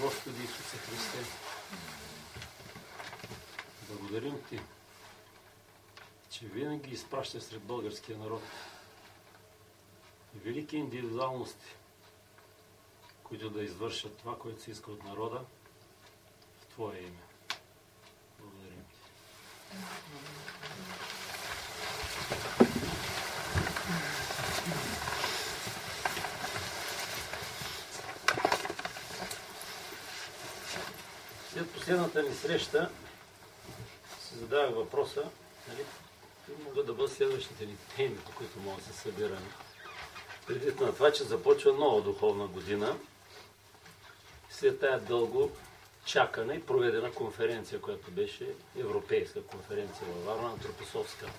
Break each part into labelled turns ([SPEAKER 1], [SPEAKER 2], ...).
[SPEAKER 1] Господи Исусе Христе, благодарим Ти, че винаги изпращаш сред българския народ велики индивидуалности, които да извършат това, което се иска от народа в Твое име. Благодарим Ти. След последната ни среща си задавах въпроса, нали, могат да бъдат следващите ни теми, по които могат да се събираме. Предвид на това, че започва нова духовна година, след тая дълго чакана и проведена конференция, която беше европейска конференция във Варна, антропософска.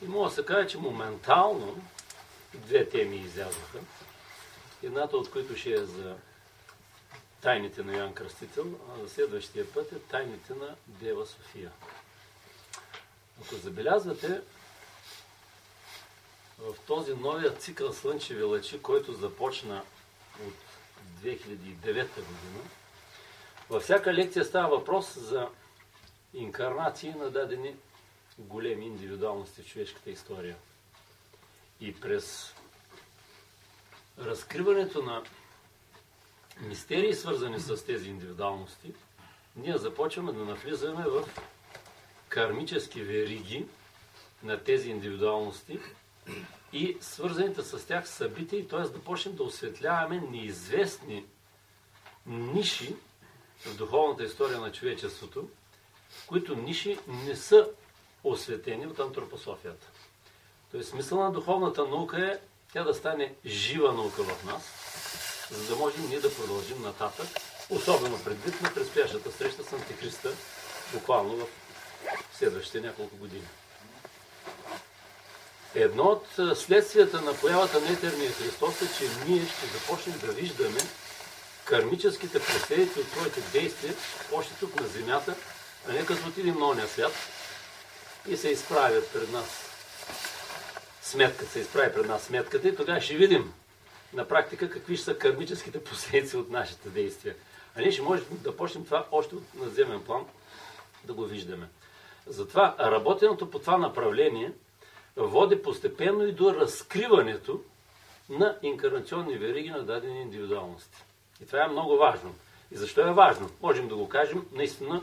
[SPEAKER 1] И мога да се каже, че моментално две теми излязоха. Едната от които ще е за тайните на Йоан Кръстител, а за следващия път е тайните на Дева София. Ако забелязвате, в този новия цикъл Слънчеви лъчи, който започна от 2009 година, във всяка лекция става въпрос за инкарнации на дадени големи индивидуалности в човешката история. И през разкриването на мистерии, свързани с тези индивидуалности, ние започваме да навлизаме в кармически вериги на тези индивидуалности и свързаните с тях събития, т.е. да почнем да осветляваме неизвестни ниши в духовната история на човечеството, които ниши не са осветени от антропософията. Тоест смисъл на духовната наука е тя да стане жива наука в нас, за да можем ние да продължим нататък, особено предвид на предстоящата среща с Антихриста, буквално в следващите няколко години. Едно от следствията на появата на етерния Христос е, че ние ще започнем да виждаме кармическите последици от своите действия още тук на земята, а не като отидем на ония свят и се изправят пред нас сметката, се изправи пред нас сметката и тогава ще видим на практика какви ще са кармическите последици от нашите действия. А ние ще можем да почнем това още от наземен план да го виждаме. Затова работеното по това направление води постепенно и до разкриването на инкарнационни вериги на дадени индивидуалности. И това е много важно. И защо е важно? Можем да го кажем наистина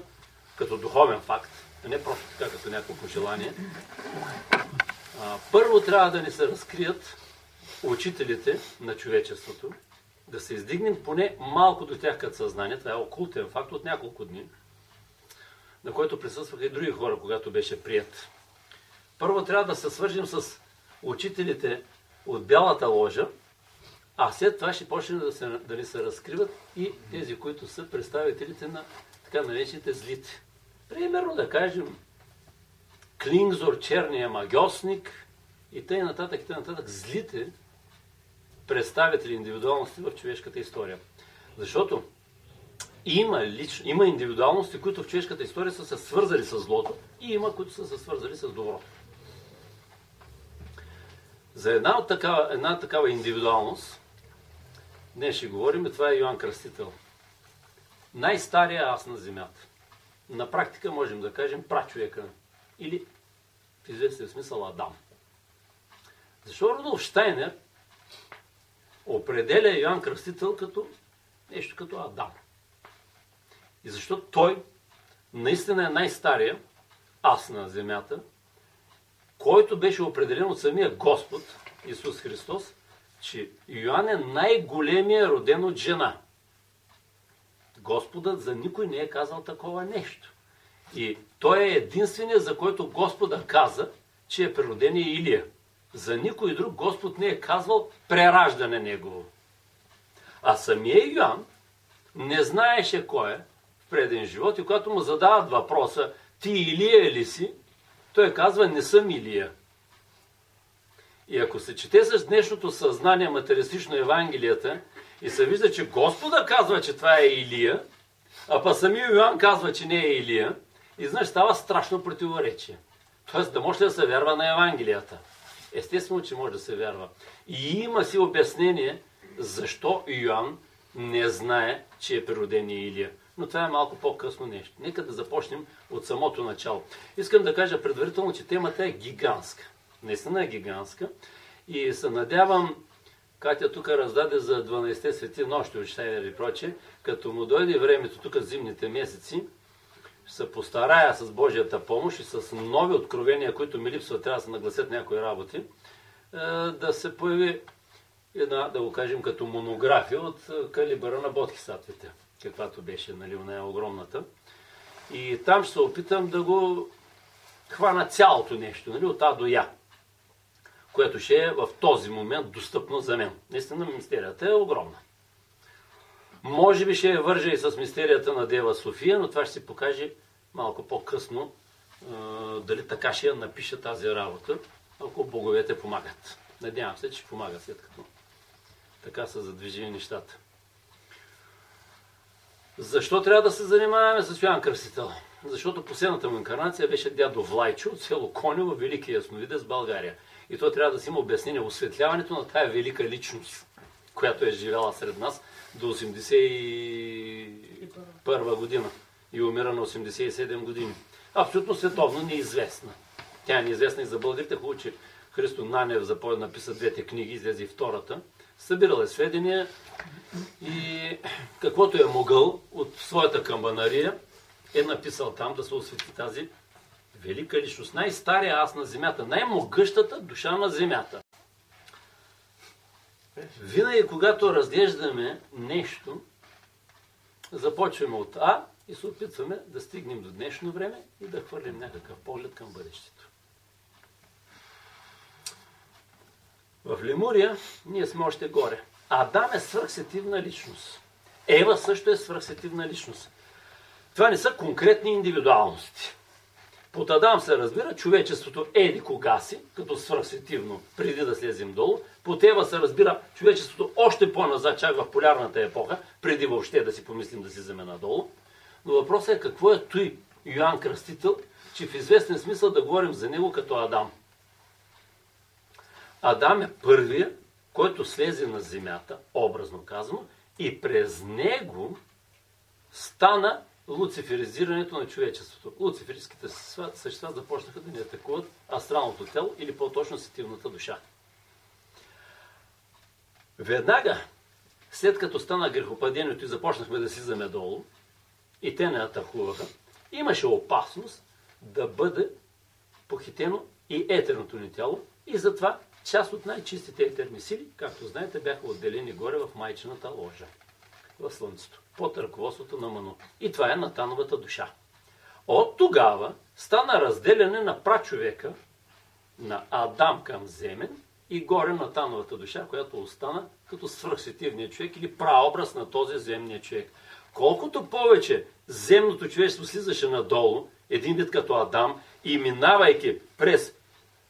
[SPEAKER 1] като духовен факт, а не просто така като някакво желание. Първо трябва да ни се разкрият учителите на човечеството, да се издигнем поне малко до тях като съзнание. Това е окултен факт от няколко дни, на който присъстваха и други хора, когато беше прият. Първо трябва да се свържим с учителите от Бялата ложа, а след това ще почне да ни се разкриват и тези, които са представителите на така наречените злите. Примерно да кажем Клингзор, черния магиосник и тъй нататък, злите представители индивидуалности в човешката история. Защото има индивидуалности, които в човешката история са се свързали с злото и има, които са се свързали с доброто. За една такава индивидуалност днес ще говорим и това е Йоан Кръстител. Най-стария ас на земята. На практика можем да кажем прачовека или в известен смисъл Адам. Защо Рудолф Щайнер определя Йоан Кръстител като нещо като Адам? И защо той наистина е най-стария ас на земята, който беше определен от самия Господ Исус Христос, че Йоан е най-големия роден от жена. Господът за никой не е казал такова нещо. И той е единственият, за който Господа каза, че е природен Илия. За никой друг Господ не е казвал прераждане негово. А самия Йоан не знаеше кой е в преден живот и когато му задават въпроса ти Илия ли си, той казва не съм Илия. И ако се чете с днешното съзнание материалистично Евангелията и се вижда, че Господа казва, че това е Илия, а па самия Йоан казва, че не е Илия, и значи става страшно противоречие. Тоест да може да се вярва на Евангелията. Естествено, че може да се вярва. И има си обяснение защо Йоан не знае, че е природения Илия. Но това е малко по-късно нещо. Нека да започнем от самото начало. Искам да кажа предварително, че темата е гигантска. Наистина е гигантска. И се надявам, Катя тук раздаде за 12-те свети нощи от Штайнер и прочее, като му дойде времето тук зимните месеци, ще се постарая с Божията помощ и с нови откровения, които ми липсват, трябва да се нагласят някои работи, да се появи една, да го кажем, като монография от калибъра на Бодхисаттвите, каквато беше, нали, нея огромната. И там ще се опитам да го хвана цялото нещо, нали, от А до Я, което ще е в този момент достъпно за мен. Наистина мистерията е огромна. Може би ще я вържа и с мистерията на Дева София, но това ще се покаже малко по-късно, дали така ще я напиша тази работа, ако боговете помагат. Надявам се, че помагат, след като така са задвижени нещата. Защо трябва да се занимаваме с Йоан Кръстител? Защото последната му инкарнация беше дядо Влайчо от село Конево, велики ясновидец, България. И то трябва да си има обяснение, осветляването на тая велика личност, която е живяла сред нас до 81 година и умира на 87 години. Абсолютно световно неизвестна. Тя е неизвестна и за българите. Хубаво, че Христо Нанев написа двете книги, излезе и втората. Събирал е сведения и каквото е могъл от своята камбанария е написал там да се освети тази велика личност. Най-стария аз на земята, най-могъщата душа на земята. Винаги, когато разглеждаме нещо, започваме от А и се опитваме да стигнем до днешно време и да хвърлим някакъв поглед към бъдещето. В Лемурия ние сме още горе. Адам е свръхсетивна личност. Ева също е свръхсетивна личност. Това не са конкретни индивидуалности. Под Адам се разбира човечеството еди кога си, като свръхсетивно, преди да слезем долу. Под Ева се разбира човечеството още по-назад, чак в полярната епоха, преди въобще да си помислим да си вземе надолу. Но въпросът е какво е той Йоан Кръстител, че в известен смисъл да говорим за него като Адам. Адам е първия, който слезе на земята, образно казано, и през него стана луциферизирането на човечеството. Луциферските същества започнаха да ни атакуват астралното тело или по-точно сетивната душа. Веднага, след като стана грехопадението и започнахме да слизаме долу, и те не атакуваха, имаше опасност да бъде похитено и етерното ни тяло, и затова част от най-чистите етерни сили, както знаете, бяха отделени горе в майчината ложа, в Слънцето, под ръководството на Ману. И това е Натановата душа. От тогава стана разделяне на прачовека, на Адам към земен, и горе Натановата душа, която остана като свръхсетивния човек или праобраз на този земния човек. Колкото повече земното човечество слизаше надолу, един вид като Адам, и минавайки през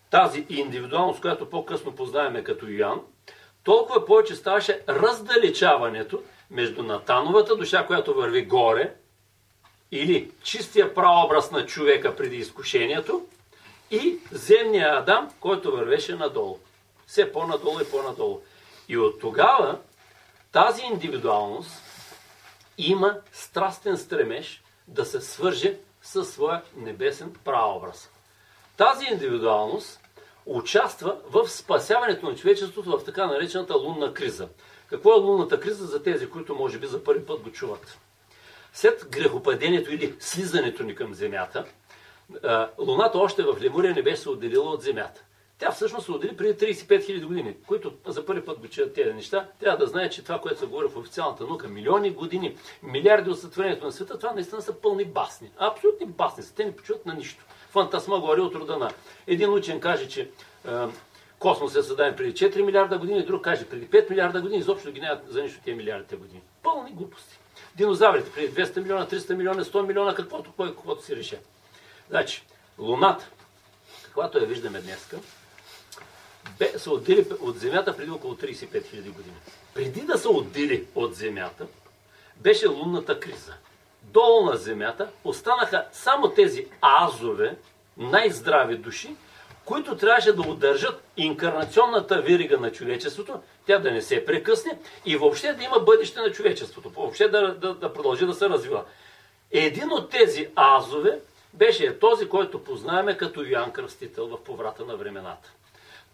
[SPEAKER 1] тази индивидуалност, която по-късно познаваме като Йоан, толкова повече ставаше раздалечаването между Натановата душа, която върви горе, или чистия праобраз на човека преди изкушението, и земния Адам, който вървеше надолу. Все по-надолу и по-надолу. И от тогава тази индивидуалност има страстен стремеж да се свърже със своя небесен праобраз. Тази индивидуалност участва в спасяването на човечеството в така наречената лунна криза. Какво е лунната криза за тези, които може би за първи път го чуват? След грехопадението или слизането ни към земята, луната още в Лемурия не беше се отделила от земята. Тя всъщност се отдели преди 35 000 години, които за първи път го чуят тези неща. Трябва да знае, че това, което се говори в официалната наука, милиони години, милиарди от сътворението на света, това наистина са пълни басни. Абсолютни басни са. Те не почуват на нищо. Фантасмагория от рода на един учен каже, че космос е създаден преди 4 милиарда години, друг каже преди 5 милиарда години, изобщо ги нямат за нищо тези милиардите години. Пълни глупости. Динозаврите преди 200 милиона, 300 милиона, 100 милиона, каквото си реша. Значи, Луната, каквато я виждаме днеска, се отдели от Земята преди около 35 000 години. Преди да се отдели от Земята, беше лунната криза. Долу на Земята останаха само тези азове, най-здрави души, които трябваше да удържат инкарнационната верига на човечеството, тя да не се прекъсне и въобще да има бъдеще на човечеството, въобще да продължи да се развива. Един от тези азове беше този, който познаваме като Йоан Кръстител в Поврата на времената.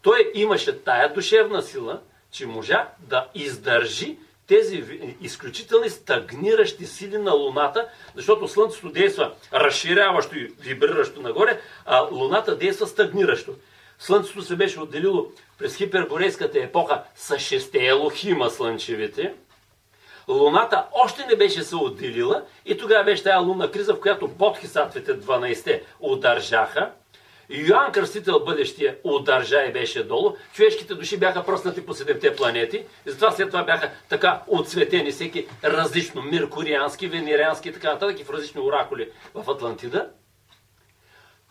[SPEAKER 1] Той имаше тая душевна сила, че можа да издържи тези изключителни стагниращи сили на Луната, защото Слънцето действа разширяващо и вибриращо нагоре, а Луната действа стагниращо. Слънцето се беше отделило през хиперборейската епоха с 6 елохима слънчевите. Луната още не беше се отделила и тогава беше тая лунна криза, в която бодхисаттвите 12-те удържаха. Йоан Кръстител бъдещия удържа и беше долу. Човешките души бяха пръснати по 7-те планети. И затова след това бяха така отцветени всеки различно, меркуриански, венериански и така нататък и в различни оракули в Атлантида.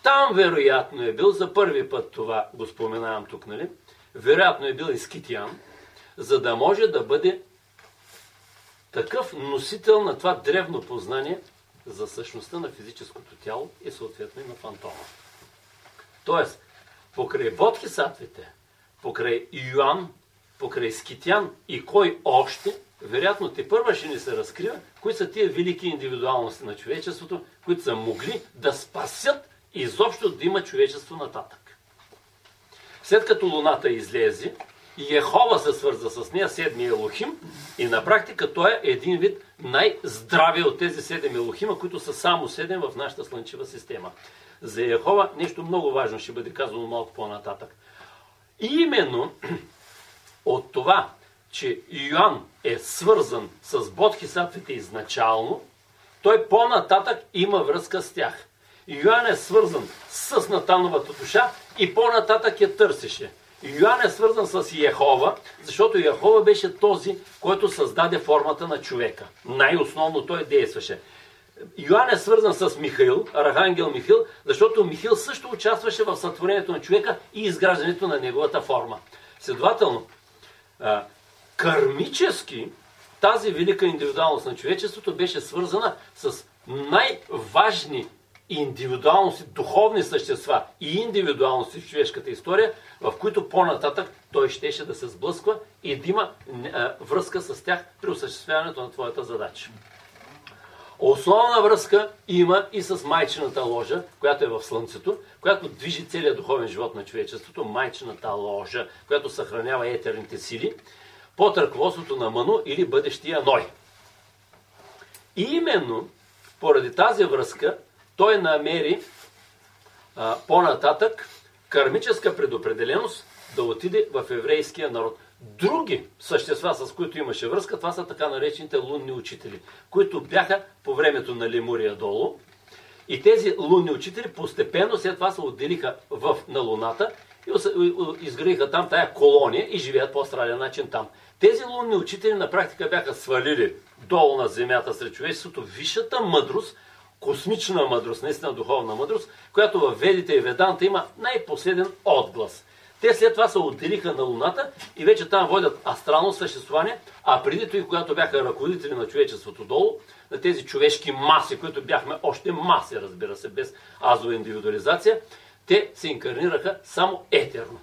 [SPEAKER 1] Там вероятно е бил, за първи път това го споменавам тук, нали? Вероятно е бил Искитиан, за да може да бъде такъв носител на това древно познание за същността на физическото тяло и съответно и на фантома. Тоест, покрай бодхисаттвите, покрай Йоан, покрай Скитян и кой още, вероятно тепърва ще ни се разкрива, кои са тия велики индивидуалности на човечеството, които са могли да спасят изобщо да има човечество нататък. След като Луната излезе, Йехова се свърза с нея, 7 Елохим, и на практика той е един вид най-здравия от тези 7 Елохима, които са само 7 в нашата слънчева система. За Йехова нещо много важно ще бъде казано малко по-нататък. И именно от това, че Йоан е свързан с бодхисаттвите изначално, той по-нататък има връзка с тях. Йоан е свързан с Натановата душа и по-нататък я търсеше. Йоан е свързан с Йехова, защото Йехова беше този, който създаде формата на човека. Най-основно той действаше. Йоан е свързан с Михаил, архангел Михаил, защото Михаил също участваше в сътворението на човека и изграждането на неговата форма. Следователно, кармически тази велика индивидуалност на човечеството беше свързана с най-важни индивидуалности, духовни същества и индивидуалности в човешката история, в които по-нататък той щеше да се сблъсква и да има връзка с тях при осъществяването на твоята задача. Основна връзка има и с майчината ложа, която е в Слънцето, която движи целият духовен живот на човечеството, майчината ложа, която съхранява етерните сили, под ръководството на Ману или бъдещия Ной. И именно поради тази връзка той намери по-нататък кармическа предопределеност да отиде в еврейския народ. Други същества, с които имаше връзка, това са така наречените лунни учители, които бяха по времето на Лемурия долу. И тези лунни учители постепенно след това се отделиха на Луната и изградиха там тая колония и живеят по австралиен начин там. Тези лунни учители на практика бяха свалили долу на земята сред човечеството висшата мъдрост, космична мъдрост, наистина духовна мъдрост, която в Ведите и Веданта има най-последен отглас. Те след това се отделиха на Луната и вече там водят астрално съществуване, а преди това, когато бяха ръководители на човечеството долу, на тези човешки маси, които бяхме още маси, разбира се, без азова индивидуализация, те се инкарнираха само етерно.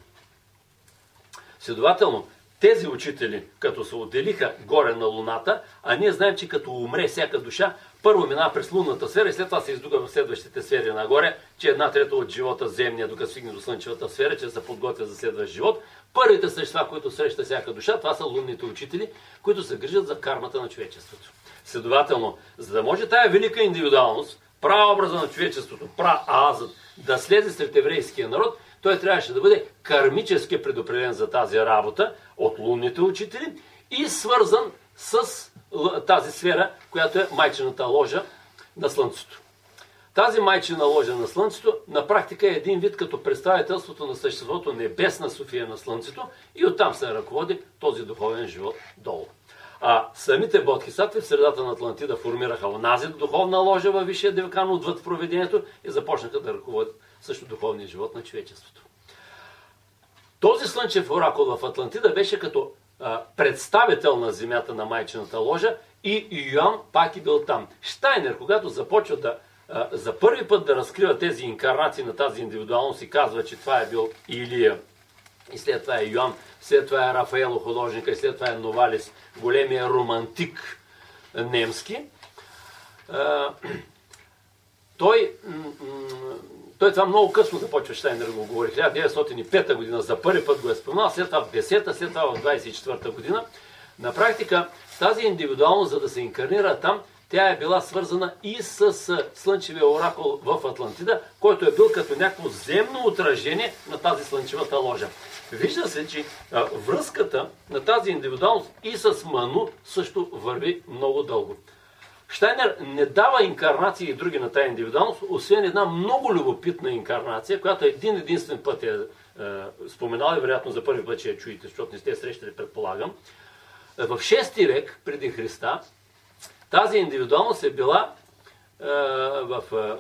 [SPEAKER 1] Следователно, тези учители, като се отделиха горе на Луната, а ние знаем, че като умре всяка душа, първо минава през лунната сфера и след това се издуга в следващите сфери нагоре, че 1/3 от живота земния, докато стигне до слънчевата сфера, че се подготвя за следващ живот. Първите същества, които среща всяка душа, това са лунните учители, които се грижат за кармата на човечеството. Следователно, за да може тая велика индивидуалност, праобраза на човечеството, праазът, да слезе сред еврейския народ, той трябваше да бъде кармически предопределен за тази работа от лунните учители и свързан с тази сфера, която е майчината ложа на Слънцето. Тази майчина ложа на Слънцето на практика е един вид като представителството на съществото Небесна София на Слънцето и оттам се ръководи този духовен живот долу. А самите бодхисаттви в средата на Атлантида формираха онази духовна ложа във Висшия Девакан отвъд провидението и започнаха да ръководят също духовния живот на човечеството. Този слънчев оракул в Атлантида беше като представител на земята на майчината ложа и Йоан пак и бил там. Щайнер, когато започва за първи път да разкрива тези инкарнации на тази индивидуалност и казва, че това е бил Илия и след това е Йоан, след това е Рафаело художника, и след това е Новалис, големия романтик немски. Той това много късно започва Щайнер да го говори. 1905 година за първи път го е споменал, след това в 10-та, след това в 24-та година. На практика тази индивидуалност, за да се инкарнира там, тя е била свързана и с слънчевия оракул в Атлантида, който е бил като някакво земно отражение на тази слънчевата ложа. Вижда се, че връзката на тази индивидуалност и с Ману също върви много дълго. Щайнер не дава инкарнации и други на тази индивидуалност, освен една много любопитна инкарнация, която единствен път е споменал и вероятно за първи път ще я чуете, защото не сте срещали, предполагам. В 6 век преди Христа тази индивидуалност е била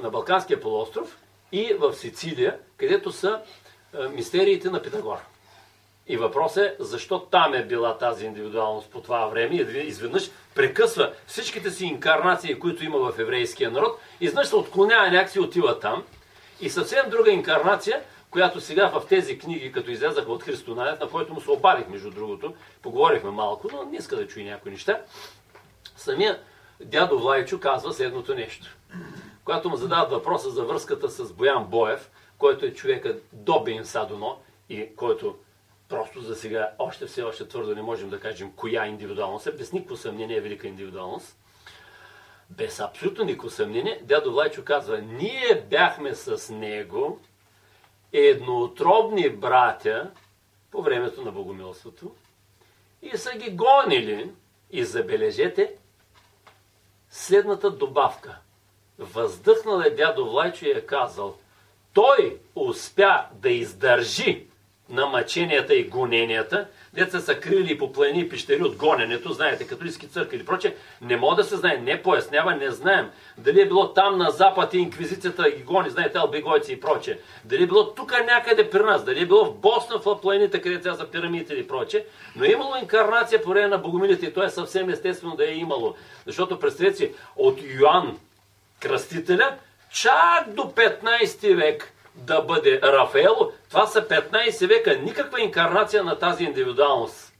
[SPEAKER 1] на Балканския полуостров и в Сицилия, където са мистериите на Питагор. И въпросът е, защо там е била тази индивидуалност по това време и изведнъж прекъсва всичките си инкарнации, които има в еврейския народ, изведнъж се отклонява някакси, отива там. И съвсем друга инкарнация, която сега в тези книги, като излязаха от Христо Найден, на който му се обадих, между другото, поговорихме малко, но не иска да чуи някои неща, самия дядо Влайчо казва следното нещо. Когато му задават въпроса за връзката с Боян Боев, който е човекът до Бен Садоно и който просто за сега все още твърдо не можем да кажем коя индивидуалност е, без никакво съмнение е велика индивидуалност. Без абсолютно никакво съмнение, дядо Влайчо казва, ние бяхме с него едноутробни братя по времето на богомилството и са ги гонили. И забележете следната добавка. Въздъхнал е дядо Влайчо и е казал, той успя да издържи на мъченията и гоненията, деца са крили по планини и пещери от гоненето, знаете, католически църкви или прочее, не може да се знае, не пояснява, не знаем. Дали е било там на запад и инквизицията ги гони, знаете, албегойци и прочее. Дали е било тук някъде при нас, дали е било в Босна, в планините, където сега са пирамидите или прочее, но е имало инкарнация по време на богомилите и то е съвсем естествено да е имало. Защото представете си, от Йоан Кръстителя чак до 15 век да бъде Рафаело, това са 15 века, никаква инкарнация на тази индивидуалност.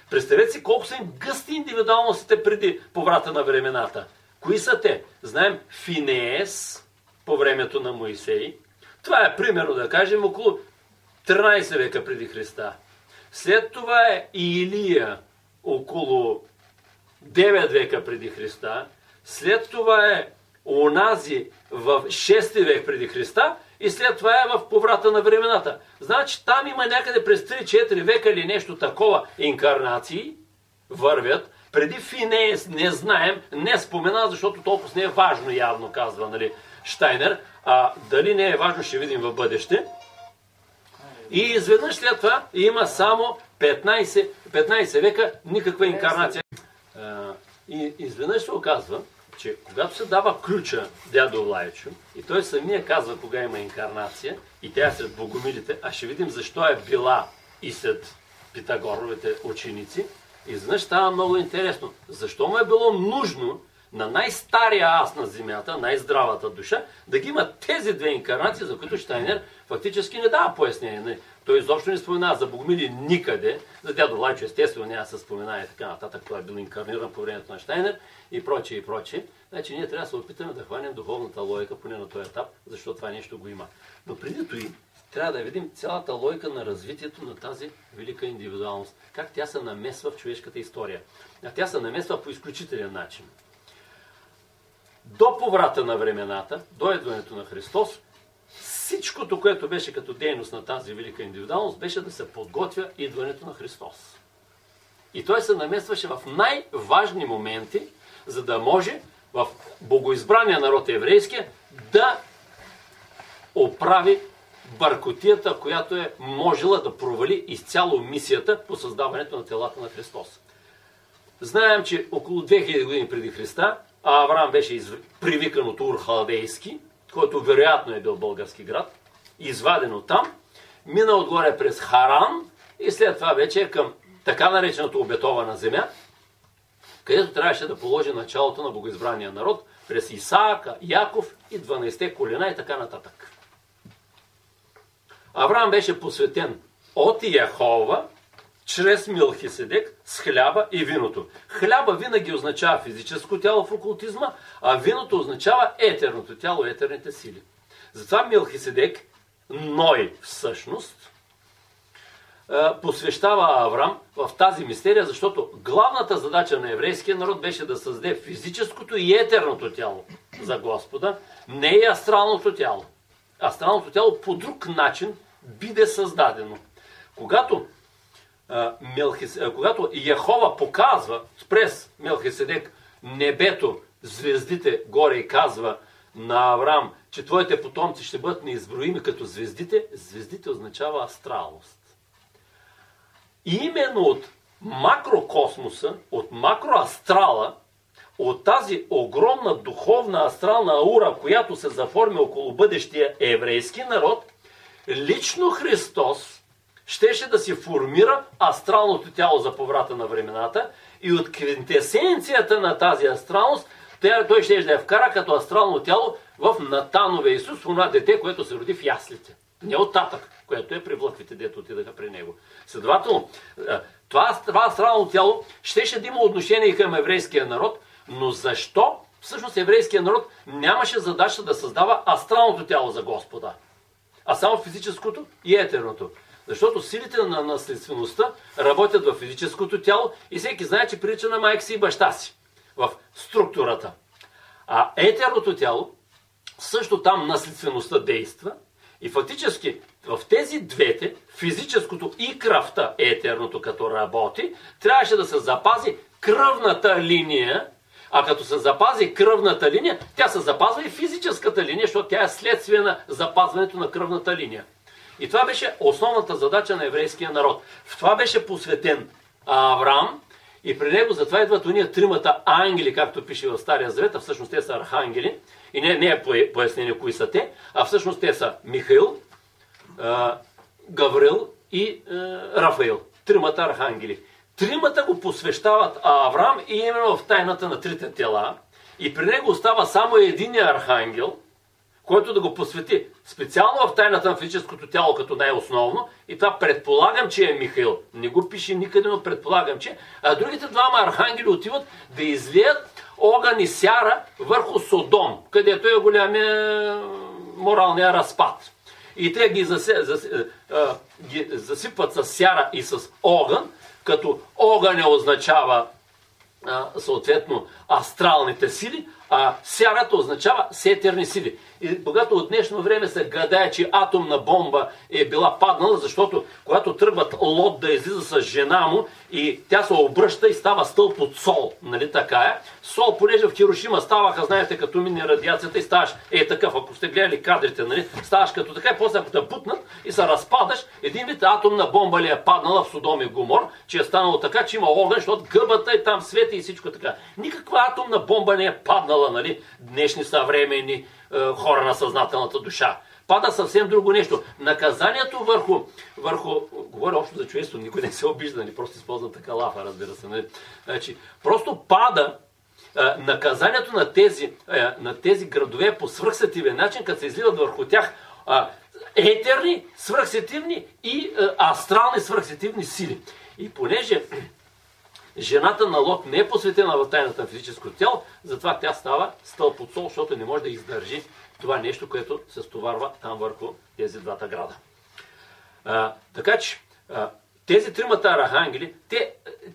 [SPEAKER 1] Представете си колко са им гъсти индивидуалностите преди поврата на времената. Кои са те? Знаем Финеес по времето на Моисей. Това е примерно да кажем около 13 века преди Христа. След това е Илия около 9 века преди Христа. След това е онази в 6 век преди Христа. И след това е в поврата на времената. Значи там има някъде през 3-4 века или нещо такова инкарнации вървят. Преди Финеес не знаем, не спомена, защото толкова не е важно явно, казва нали, Щайнер. А дали не е важно, ще видим в бъдеще. И изведнъж след това има само 15 века никаква инкарнация. И изведнъж се оказва, че когато се дава ключа дядо Влайчо, и той самия казва кога има инкарнация, и тя е сред богомилите, а ще видим защо е била и сред Питагоровите ученици, изведнъж става много интересно. Защо му е било нужно на най-стария ас на земята, най-здравата душа, да ги има тези две инкарнации, за които Щайнер фактически не дава пояснение. Той изобщо не спомена за богомили никъде, за дядо Влайчо естествено няма да се спомена и така нататък, той е бил инкарниран по времето на Щайнер и прочее и прочее. Значи ние трябва да се опитаме да хванем духовната логика, поне на този етап, защото това нещо го има. Но преди това трябва да видим цялата логика на развитието на тази велика индивидуалност. Как тя се намесва в човешката история. А тя се намесва по изключителен начин. До поврата на времената, до идването на Христос, всичкото, което беше като дейност на тази велика индивидуалност, беше да се подготвя идването на Христос. И той се намесваше в най-важни моменти, за да може в богоизбрания народ еврейския да оправи бъркотията, която е можела да провали изцяло мисията по създаването на телата на Христос. Знаем, че около 2000 години преди Христа Авраам беше привикан от Ур Халдейски, който вероятно е бил български град, изваден от там, мина отгоре през Харан и след това вече е към така наречената обетована земя, където трябваше да положи началото на богоизбрания народ през Исаака, Яков и 12-те колена и така нататък. Авраам беше посветен от Яхова, чрез Мелхиседек, с хляба и виното. Хляба винаги означава физическо тяло в окултизма, а виното означава етерното тяло, етерните сили. Затова Мелхиседек, Ной всъщност, посвещава Аврам в тази мистерия, защото главната задача на еврейския народ беше да създаде физическото и етерното тяло за Господа, не и астралното тяло. Астралното тяло по друг начин биде създадено. Когато Яхова показва през Мелхиседек небето, звездите горе и казва на Аврам, че твоите потомци ще бъдат неизброими като звездите, звездите означава астралност. И именно от макрокосмоса, от макроастрала, от тази огромна духовна астрална аура, която се заформи около бъдещия еврейски народ, лично Христос щеше да си формира астралното тяло за поврата на времената и от квинтесенцията на тази астралност той ще да я вкара като астрално тяло в Натанове Исус, това дете, което се роди в яслите. Не от татък, което е при влъквите, дето отидаха при него. Следователно, това астрално тяло щеше да има отношение и към еврейския народ, но защо всъщност еврейския народ нямаше задача да създава астралното тяло за Господа, а само физическото и етерното? Защото силите на наследствеността работят в физическото тяло и всеки знае, че прилича на майка си и баща си в структурата. А етерното тяло, също там наследствеността действа и фактически в тези двете, физическото и кръвта, етерното като работи, трябваше да се запази кръвната линия, а като се запази кръвната линия, тя се запазва и физическата линия, защото тя е следствие на запазването на кръвната линия. И това беше основната задача на еврейския народ. В това беше посветен Авраам и при него затова идват уния тримата ангели, както пише в Стария Завет, а всъщност те са архангели. И не е пояснение кои са те, а всъщност те са Михаил, Гавриил и Рафаил. Тримата архангели. Тримата го посвещават Авраам и именно в тайната на трите тела. И при него остава само единия архангел, който да го посвети специално в тайната на физическото тяло като най-основно. И това предполагам, че е Михаил. Не го пише никъде, но предполагам, че. А другите двама архангели отиват да излият огън и сяра върху Содом, където е голямия моралния разпад. И те ги засипват с сяра и с огън, като огън не означава съответно астралните сили, а сярата означава сетерни сили. И когато от днешно време се гадае, че атомна бомба е била паднала, защото когато тръгват Лот да излиза с жена му и тя се обръща и става стълб от сол, нали така е? Сол, понеже в Хирошима ставаха, знаете, като мине радиацията и ставаш такъв, ако сте гледали кадрите, нали? Ставаш като така и после ако те бутнат и се разпадаш, един вид атомна бомба ли е паднала в Содом и Гомор, че е станало така, че има огън, защото гъбата и там свети и всичко така. Никаква атомна бомба не е паднала, нали? Днешни съвременни хора на съзнателната душа. Пада съвсем друго нещо. Наказанието върху говоря общо за човечество, никой не се обижда, нали? Просто използвам така лафа, разбира се. Нали? Значи, просто пада наказанието на тези градове по свръхсетивен начин, като се изливат върху тях етерни, свръхсетивни и астрални свръхсетивни сили. И понеже жената на Лот не е посветена в тайната на физическото тяло, затова тя става стълб от сол, защото не може да издържи това нещо, което се стоварва там върху тези двата града. Така че тези тримата архангели,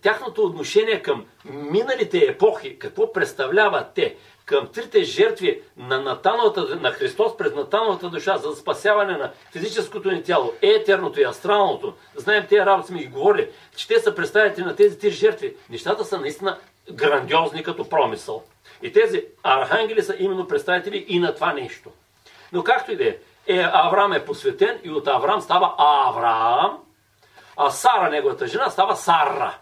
[SPEAKER 1] тяхното отношение към миналите епохи, какво представляват те към трите жертви на Христос през Натановата душа за спасяване на физическото ни тяло, етерното и астралното. Знаем, тези работи сме ги говорили, че те са представители на тези три жертви. Нещата са наистина грандиозни като промисъл. И тези архангели са именно представители и на това нещо. Но както и да е, Авраам е посветен и от Авраам става Авраам, а Сара, неговата жена, става Сара.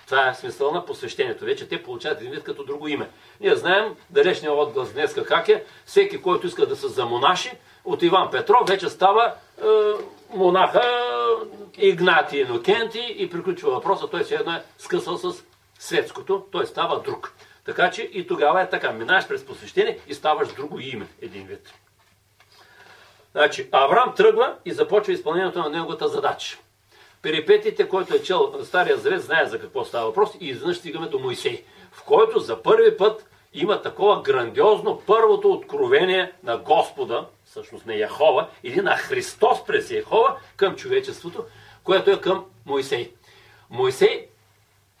[SPEAKER 1] Това е смисъл на посвещението. Вече те получават един вид като друго име. Ние знаем далечния отглас днеска как е. Всеки, който иска да се замонаши, от Иван Петров вече става монаха Игнатий Инокентий и приключва въпроса. Той все едно е скъсал с светското, той става друг. Така че и тогава е така. Минаваш през посвещение и ставаш друго име. Един вид. Значи, Авраам тръгва и започва изпълнението на неговата задача. перипетиите, който е чел Стария Завет, знае за какво става въпрос и изведнъж стигаме до Моисей, в който за първи път има такова грандиозно първото откровение на Господа, всъщност на Яхова, или на Христос през Яхова към човечеството, което е към Моисей. Моисей,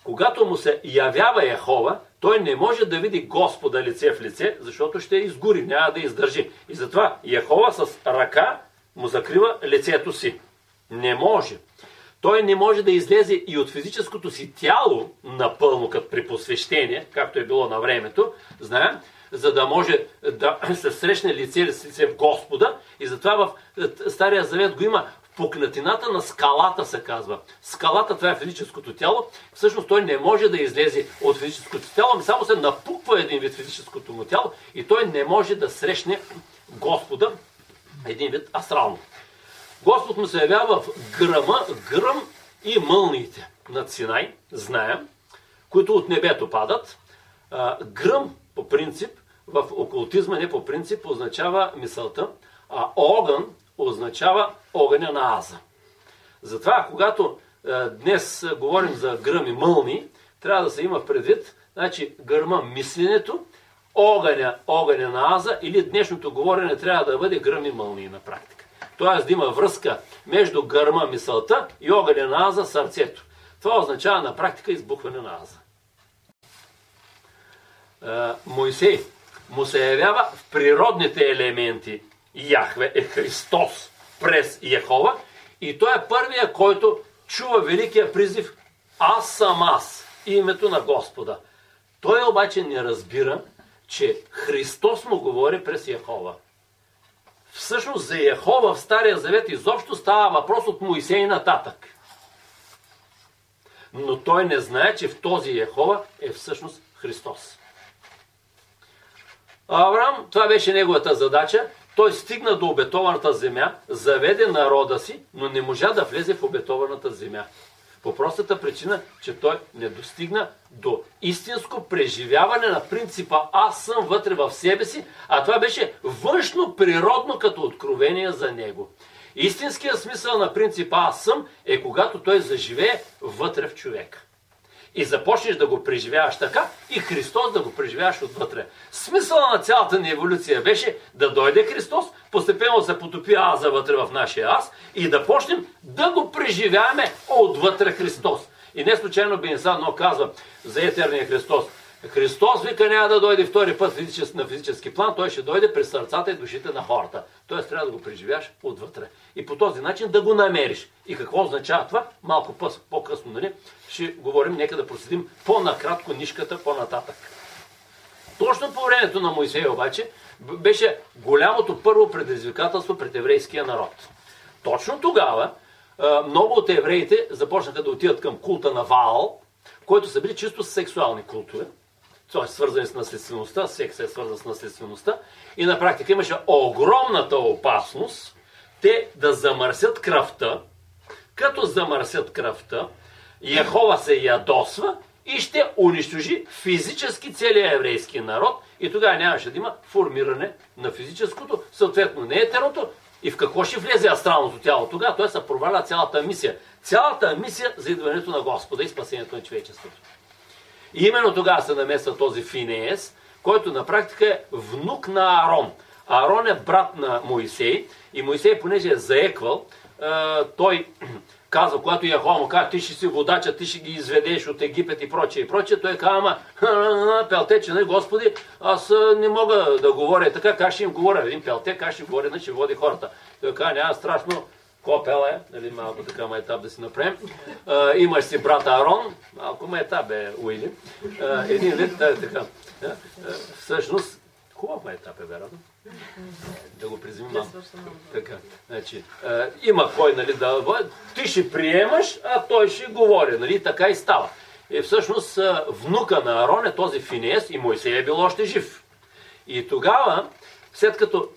[SPEAKER 1] когато му се явява Яхова, той не може да види Господа лице в лице, защото ще изгори, няма да издържи. И затова Яхова с ръка му закрива лицето си. Не може. Той не може да излезе и от физическото си тяло напълно, като при посвещение, както е било на времето, знаем, за да може да се срещне лице с лице в Господа. И затова в Стария Завет го има в пукнатината на скалата, се казва. Скалата, това е физическото тяло. Всъщност той не може да излезе от физическото тяло, ами само се напуква един вид физическото му тяло и той не може да срещне Господа един вид астрално. Господ му се явява в гръм и мълниите над Синай, знаем, които от небето падат. Гръм, по принцип, в окултизма не по принцип, означава мисълта, а огън означава огъня на Аза. Затова, когато днес говорим за гръм и мълни, трябва да се има предвид, значи гърма мисленето, огъня на Аза, или днешното говорене трябва да бъде гръм и мълни на практика. Тоест да има връзка между гърма мисълта и огъня на Аза сърцето. Това означава на практика избухване на Аза. Моисей му се явява в природните елементи. Яхве е Христос през Яхова и той е първия, който чува великия призив "Аз съм аз", името на Господа. Той обаче не разбира, че Христос му говори през Яхова. Всъщност за Яхова в Стария Завет изобщо става въпрос от Моисей нататък. Но той не знае, че в този Яхова е всъщност Христос. Авраам, това беше неговата задача. Той стигна до обетованата земя, заведе народа си, но не можа да влезе в обетованата земя. По простата причина, че той не достигна до истинско преживяване на принципа "Аз съм" вътре в себе си, а това беше външно, природно като откровение за него. Истинският смисъл на принципа "Аз съм" е когато той заживее вътре в човека. И започнеш да го преживяваш така и Христос да го преживяваш отвътре. Смисъла на цялата ни еволюция беше да дойде Христос, постепенно се потопи Аза вътре в нашия аз и да почнем да го преживяваме отвътре Христос. И не случайно Бенеса казва за етерния Христос: Христос, вика, няма да дойде втори път на физически план, той ще дойде през сърцата и душите на хората. Тоест трябва да го преживяваш отвътре. И по този начин да го намериш. И какво означава това? Малко по-късно, нали? Ще говорим, нека да проследим по-накратко нишката по-нататък. Точно по времето на Моисей обаче беше голямото първо предизвикателство пред еврейския народ. Точно тогава много от евреите започнаха да отидат към култа на Ваал, които са били чисто сексуални култове, т.е. свързани с наследствеността, секса е свързан с наследствеността, и на практика имаше огромната опасност те да замърсят кръвта. Като замърсят кръвта, Яхова се ядосва и ще унищожи физически целия еврейски народ и тогава нямаше да има формиране на физическото, съответно не етерото. И в какво ще влезе астралното тяло тогава? Той се проваля цялата мисия. Цялата мисия за идването на Господа и спасението на човечеството. И именно тогава се намесва този Финеес, който на практика е внук на Аарон. Аарон е брат на Моисей и Моисей, понеже е заеквал, той казва, когато Яхова му казва: "Ти ще си водача, ти ще ги изведеш от Египет" и прочее, той казва: "Пелтече, нали, Господи, аз не мога да говоря така, как ще им говоря? Един пелте, как ще говоря, ще води хората." Той казва: "Няма страшно, копел е, нали, малко така майтап да си направим. Имаш си брат Аарон", малко майтап е Уили. Един вид, така. Всъщност, хубав майтап е, вероятно. Да го приземим малко. Така, значи, има кой, нали, ти ще приемаш, а той ще говори, нали, така и става. И всъщност внука на Аарон е този Финеес и Моисей е бил още жив. И тогава, след като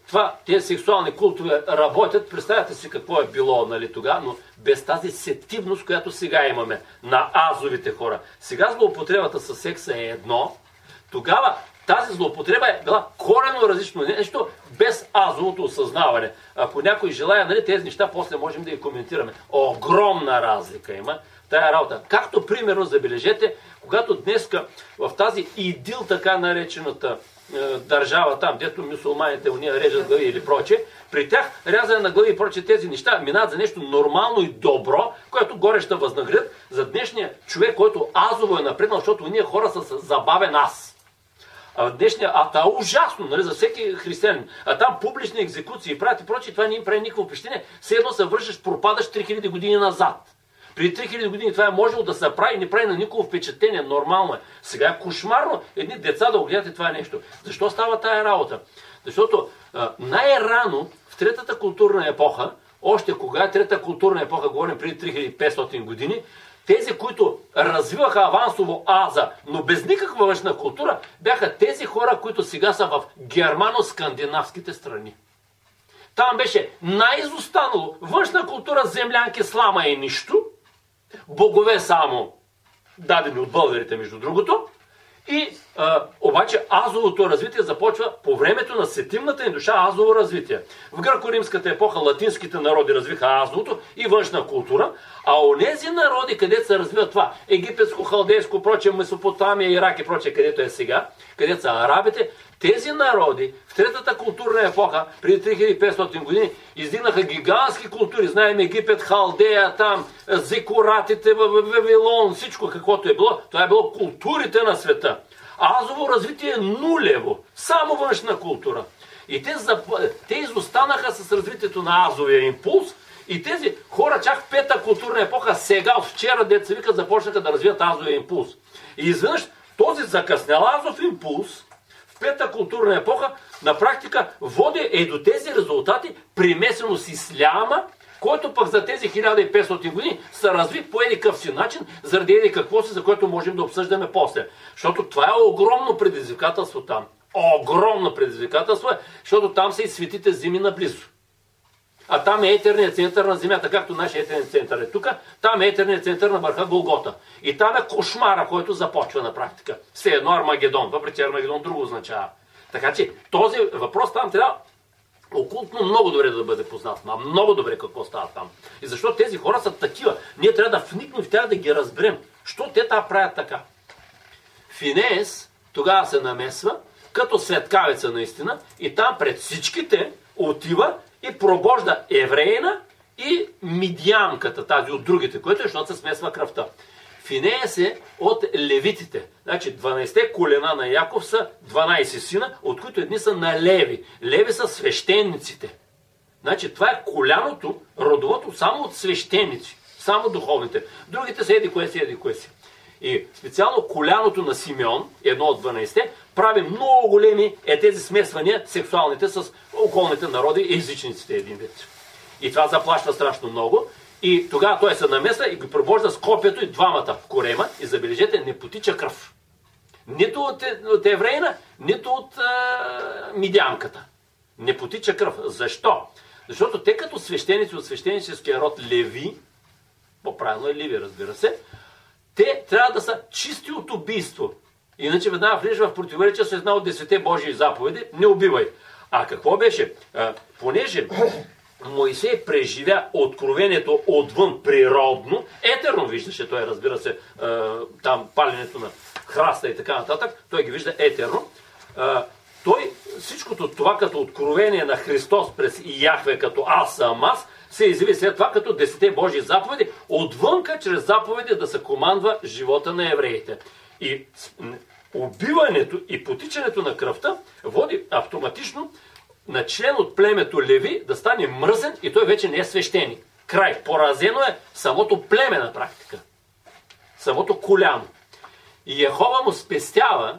[SPEAKER 1] тези сексуални култове работят, представете си какво е било, нали, тогава, но без тази сетивност, която сега имаме на азовите хора. Сега злоупотребата със секса е едно, тогава тази злоупотреба е била коренно различно нещо, без азовото осъзнаване. Ако някой желая, нали, тези неща, после можем да ги коментираме. Огромна разлика има тая работа. Както примерно, забележете, когато днеска в тази идил, така наречената държава там, дето мюсулманите уния режат глави или прочее, при тях рязане на глави и прочее тези неща минават за нещо нормално и добро, което горе ще възнаградят за днешния човек, който азово е напреднал, защото уния хора са с забавен аз. Това е ужасно, нали, за всеки християнин. А там публични екзекуции правят и прочее, това не им прави никакво впечатление. Все едно се вършиш, пропадаш 3000 години назад. Преди 3000 години това е можело да се прави и не прави на никакво впечатление. Нормално е. Сега е кошмарно едни деца да огледат това нещо. Защо става тая работа? Защото най-рано в третата културна епоха, още кога е третата културна епоха, говорим преди 3500 години, тези, които развиваха авансово аза, но без никаква външна култура, бяха тези хора, които сега са в германо-скандинавските страни. Там беше най-изостанало външна култура, землянки, слама и нищо, богове само дадени от българите, между другото, и обаче азовото развитие започва по времето на сетивната ни душа, азово развитие. В гръко-римската епоха латинските народи развиха азовото и външна култура, а онези народи, където се развива това, египетско, халдейско, прочее, Месопотамия, Ирак и прочее, където е сега, където са арабите, тези народи в третата културна епоха, преди 3500 години, издигнаха гигантски култури. Знаем Египет, Халдея, там, зикуратите, Вавилон, всичко каквото е било. Това е било културите на света. Азово развитие е нулево. Само външна култура. И те изостанаха с развитието на азовия импулс. И тези хора чак в пета културна епоха, сега, от вчера, деца вика, започнаха да развият азовия импулс. И изведнъж този закъснял азов импулс пета културна епоха на практика води до тези резултати, примесено с исляма, който пък за тези 1500 години се разви по едикъв си начин, заради еди какво си, за което можем да обсъждаме после. Защото това е огромно предизвикателство там. Огромно предизвикателство е, защото там са и светите зими наблизо. А там е етерният център на Земята, както нашия етерен център е тук, там е етерният център на върха Голгота. И там е кошмара, който започва на практика. Все едно Армагедон, въпреки Армагедон друго означава. Така че този въпрос там трябва окултно много добре да бъде познат. Много добре какво става там. И защо тези хора са такива? Ние трябва да вникнем в тях да ги разберем. Що те правят така? Финеес тогава се намесва, като светкавица наистина, и там пред всичките отива и пробожда евреина и мидианката, тази от другите, което е, защото се смесва кръвта. Финеес е от левитите. Значи 12-те колена на Яков са 12 сина, от които едни са на Леви. Леви са свещениците. Значи това е коляното, родовото само от свещеници, само духовните. Другите са еди кое си. И специално коляното на Симеон, едно от 12-те, прави много големи тези смесвания, сексуалните, с околните народи и езичниците един вид. И това заплаща страшно много. И тогава той се намесва и ги пробожда с копието и двамата в корема. И забележете, не потича кръв. Нито от евреина, нито от мидянката. Не потича кръв. Защо? Защото те като свещеници от свещеническия род Леви, по-правилно е Ливи, разбира се, те трябва да са чисти от убийство. Иначе веднага влизаш в противоречие с една от 10 Божии заповеди, не убивай. А какво беше? Понеже Моисей преживя откровението отвън природно, етерно виждаше той, разбира се, там паленето на храста и така нататък, той ги вижда етерно. Той всичкото това като откровение на Христос през Яхве, като аз съм аз, се изяви след това като 10 Божии заповеди, отвънка чрез заповеди да се командва живота на евреите. И убиването и потичането на кръвта води автоматично на член от племето Леви да стане мръсен и той вече не е свещеник. Край. Поразено е самото племе на практика. Самото коляно. И Йехова му спестява,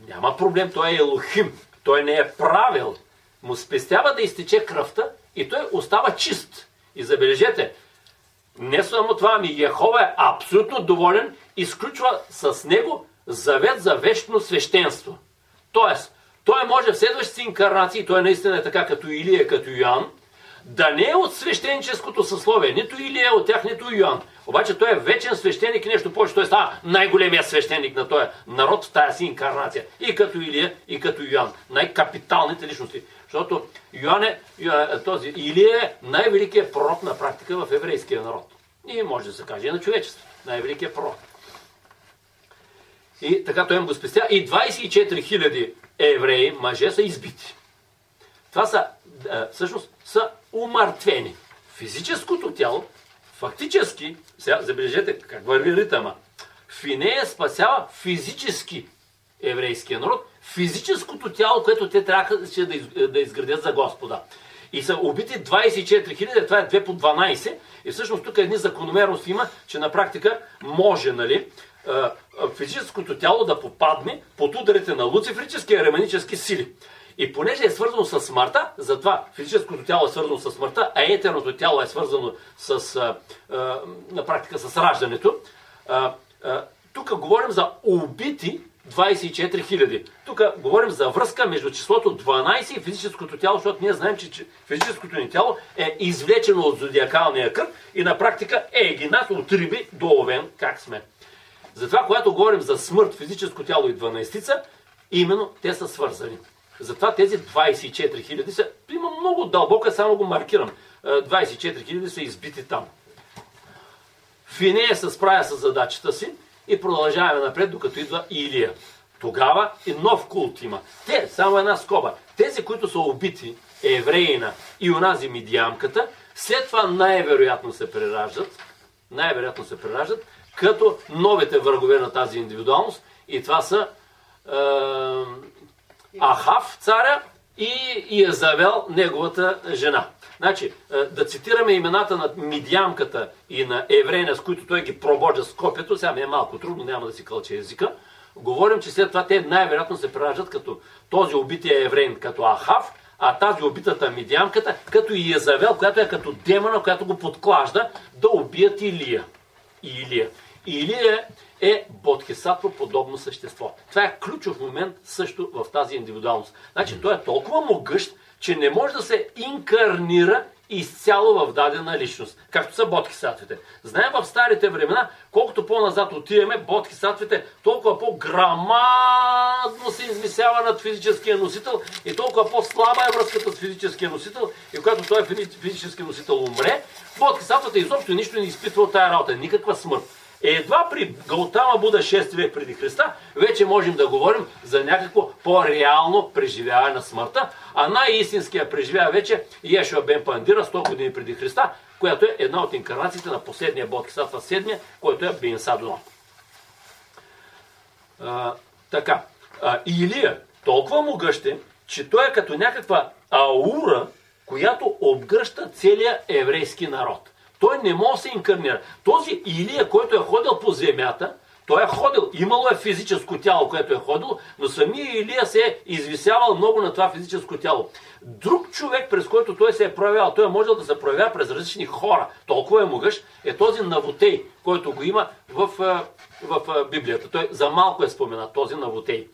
[SPEAKER 1] няма проблем, той е Елохим, той не е правил, му спестява да изтече кръвта и той остава чист. И забележете, не само това, ами Йехова е абсолютно доволен и сключва с него завет за вечно свещенство. Тоест, той може в следващите си инкарнации, той наистина е така като Илия, като Йоан, да не е от свещеническото съсловие, нито Илия от тях, нито Йоан. Обаче той е вечен свещеник и нещо повече. Той става най-големия свещеник на този народ в тази си инкарнация. И като Илия, и като Йоан. Най-капиталните личности. Защото Илия е най-великият пророк на практика в еврейския народ. И може да се каже и на човечеството. Най-великият пророк. И така той им го спестя. И 24 000 евреи, мъже, са избити. Това са, всъщност, са умъртвени. Физическото тяло, фактически, сега забележете как върви ритъма, Финея спасява физически еврейския народ, физическото тяло, което те трябваше да изградят за Господа. И са убити 24 000, това е 2 по 12. И всъщност тук едни закономерности има, че на практика може, нали, физическото тяло да попадне под ударите на луцифрически и ареманически сили. И понеже е свързано с смъртта, затова физическото тяло е свързано с смъртта, а етерното тяло е свързано на практика с раждането, тук говорим за убити 24 000. Тук говорим за връзка между числото 12 и физическото тяло, защото ние знаем, че физическото ни тяло е извлечено от зодиакалния кръг и на практика е егинат от риби до овен, как сме. Затова, когато говорим за смърт, физическо тяло и 12-ца, именно те са свързани. Затова тези 24 000 са, има много дълбока, само го маркирам. 24 000 са избити там. Финея се справя с задачата си и продължаваме напред, докато идва Илия. Тогава и нов култ има. Те, само една скоба, тези, които са убити, евреина и онази мидиямката, след това най-вероятно се прераждат, като новите врагове на тази индивидуалност, и това са Ахав, царя, и Иезавел, неговата жена. Значи, да цитираме имената на мидиямката и на евреина, с които той ги прободжа с копието, сега ми е малко трудно, няма да си кълча езика. Говорим, че след това те най-вероятно се прераждат като този убития евреин, като Ахав, а тази убитата мидиямката, като Иезавел, която е като демона, която го подклажда да убият Илия. Илия е бодхисаттва подобно същество. Това е ключов момент също в тази индивидуалност. Значи той е толкова могъщ, че не може да се инкарнира изцяло в дадена личност, както са бодхисаттвите. Знаем в старите времена, колкото по-назад отиваме, бодхисаттвите толкова по-грамадно се извисява над физическия носител и толкова по-слаба е връзката с физическия носител, и когато той физически носител умре, бодхисаттвата изобщо нищо не изпитва от тая работа, никаква смърт. Едва при Гаутама Буда 6 век преди Христа вече можем да говорим за някакво по-реално преживяване на смъртта, а най-истинския преживява вече Йешуа бен Пандира 100 години преди Христа, която е една от инкарнациите на последния бодхисаттва, седмия, който е Бенсадуно. Илия толкова могъщ е, че той е като някаква аура, която обгръща целия еврейски народ. Той не може да се инкарнира. Този Илия, който е ходил по земята, той е ходил, имало е физическо тяло, което е ходило, но самия Илия се е извисявал много на това физическо тяло. Друг човек, през който той се е проявявал, той е можел да се проявява през различни хора, толкова е могъщ, е този Навотей, който го има в Библията. Той за малко е споменат, този Навотей.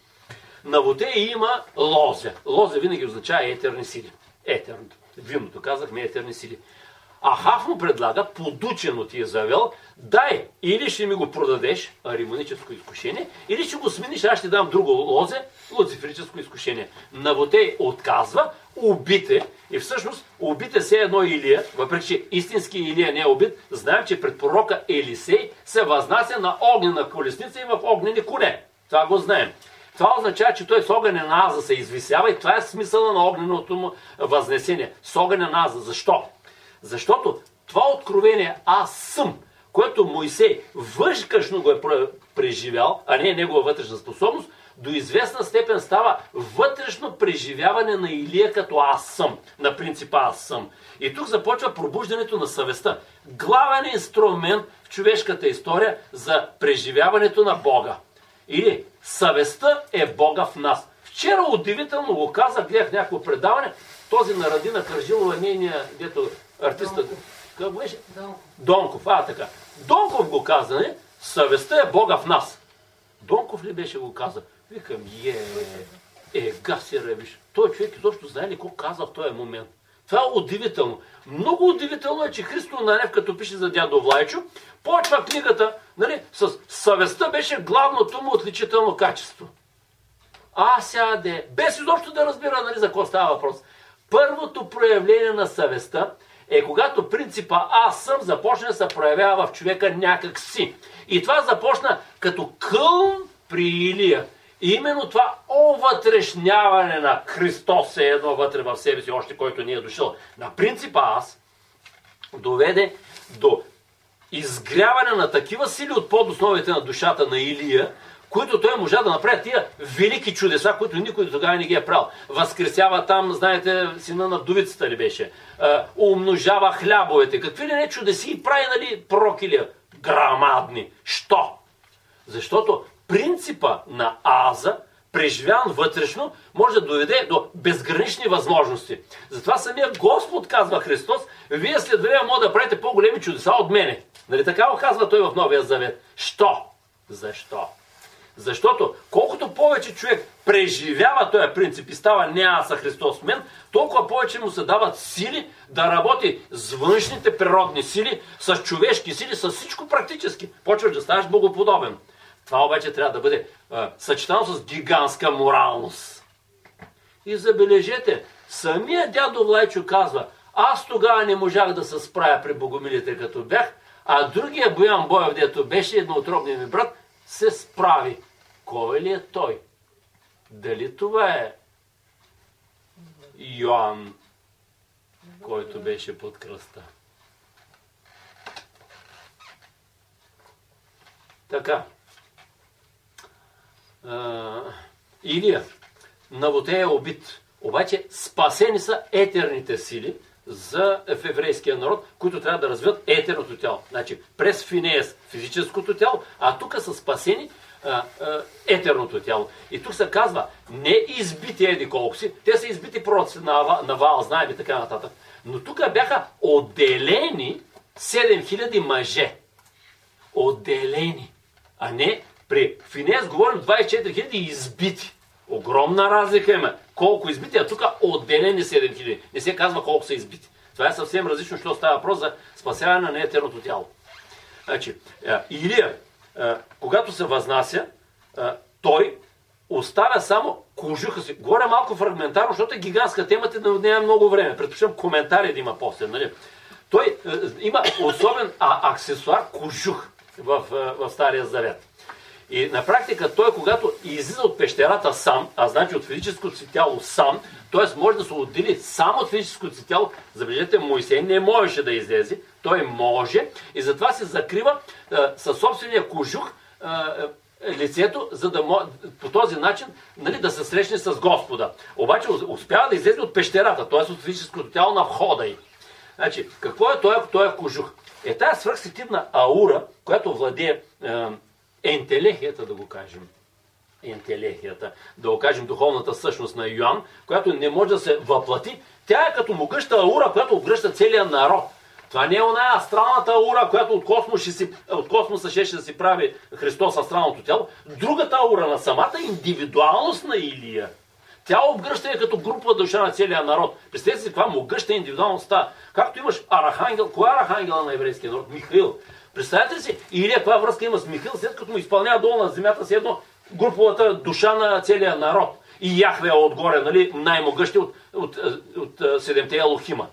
[SPEAKER 1] Навотей има лозе. Лозе винаги означава етерни сили. Етерното. Виното казахме етерни сили. Ахав му предлага, подучен от Иезавел, дай, или ще ми го продадеш, ариманическо изкушение, или ще го смениш, аз ще дам друго лозе, луцифрическо изкушение. Навотей отказва, убите, и всъщност убите се едно Илия, въпреки че истински Илия не е убит, знаем, че пред пророка Елисей се възнася на огнена колесница и в огнени коне. Това го знаем. Това означава, че той с огънена аза се извисява и това е смисъла на огненото му възнесение. С огънена аза. Защо? Защото това откровение аз съм, което Мойсей външкашно го е преживял, а не е негова вътрешна способност, до известна степен става вътрешно преживяване на Илия като аз съм, на принципа аз съм. И тук започва пробуждането на съвестта. Главен инструмент в човешката история за преживяването на Бога. Или съвестта е Бога в нас. Вчера удивително го казах, гледах някакво предаване, този на Радина Кържилова, нейния, дето артиста, как беше? Донков, така. Донков го каза, не? Съвестта е Бога в нас. Донков ли беше го каза? Викам, гаси ревиш. Той човек изобщо знае ли какво каза в този момент? Това е удивително. Много удивително е, че Христо Нанев, като пише за дядо Влайчо, почва книгата, нали, с съвестта беше главното му отличително качество. Без изобщо да разбира, нали, за какво става въпрос. Първото проявление на съвестта е когато принципа аз съм започне да се проявява в човека някак си. И това започна като кълн при Илия. И именно това овътрешняване на Христос е едно вътре в себе си, още който не е дошъл. На принципа аз доведе до изгряване на такива сили от подосновите на душата на Илия, които той можа да направи тия велики чудеса, които никой тогава не ги е правил. Възкресява там, знаете, сина на вдовицата ли беше, умножава хлябовете, какви ли не чудеси и прави, нали, пророк Илия. Грамадни. Що? Защото принципа на аза, преживян вътрешно, може да доведе до безгранични възможности. Затова самия Господ, казва Христос, вие след време може да правите по-големи чудеса от мене. Нали така го казва той в Новия Завет? Що? Защо? Защото колкото повече човек преживява този принцип и става не аз, а Христос в мен, толкова повече му се дават сили да работи с външните природни сили, с човешки сили, с всичко практически. Почваш да ставаш богоподобен. Това обаче трябва да бъде съчетано с гигантска моралност. И забележете, самия дядо Влайчо казва, аз тогава не можах да се справя при богомилите като бях, а другия Боян Боев, дето беше едноотробният ми брат, се справи. Кой ли е той? Дали това е Йоан, който беше под кръста? Така. Илия на воте е убит. Обаче спасени са етерните сили в еврейския народ, които трябва да развият етерното тяло. Значи през Финеес физическото тяло, а тук са спасени етерното тяло. И тук се казва, не избити еди колко си, те са избити пророци на Ваал, знаем и така нататък. Но тук бяха отделени 7000 мъже. Отделени. А не, при Финеес говорим 24 000 избити. Огромна разлика има. Колко избити, а тук отделени 7000. Не се казва колко са избити. Това е съвсем различно, защото става въпрос за спасяване на етерното тяло. Значи, Илия, когато се възнася, той оставя само кожуха си. Говоря малко фрагментарно, защото е гигантска темата и да няма много време. Предпочитам коментари да има после. Нали? Той има особен аксесуар кожух в Стария Завет. И на практика той, когато излиза от пещерата сам, а значи от физическото си тяло сам, т.е. може да се отдели само от физическото си тяло, забележете, Моисей не можеше да излезе, той може и затова се закрива със собствения кожух лицето, за да по този начин, нали, да се срещне с Господа. Обаче успява да излезе от пещерата, т.е. от физическото тяло на входа й. Значи, какво е този кожух? Е тая свръхсетивна аура, която владее ентелехията, да го кажем. Ентелехията, да го кажем духовната същност на Йоан, която не може да се въплати. Тя е като могъща аура, която обгръща целия народ. Това не е оная астралната аура, която от космоса ще да си прави Христос астралното тяло. Другата аура на самата индивидуалност на Илия. Тя обгръща е като групова душа на целия народ. Представете си каква могъща индивидуалността. Както имаш архангел, кой е архангела на еврейския народ? Михаил. Представете си, Илия каква връзка има с Михаил, след като му изпълнява долу на земята си едно груповата душа на целия народ. И Яхве е отгоре, нали, най-могъщи от седемте Елохима.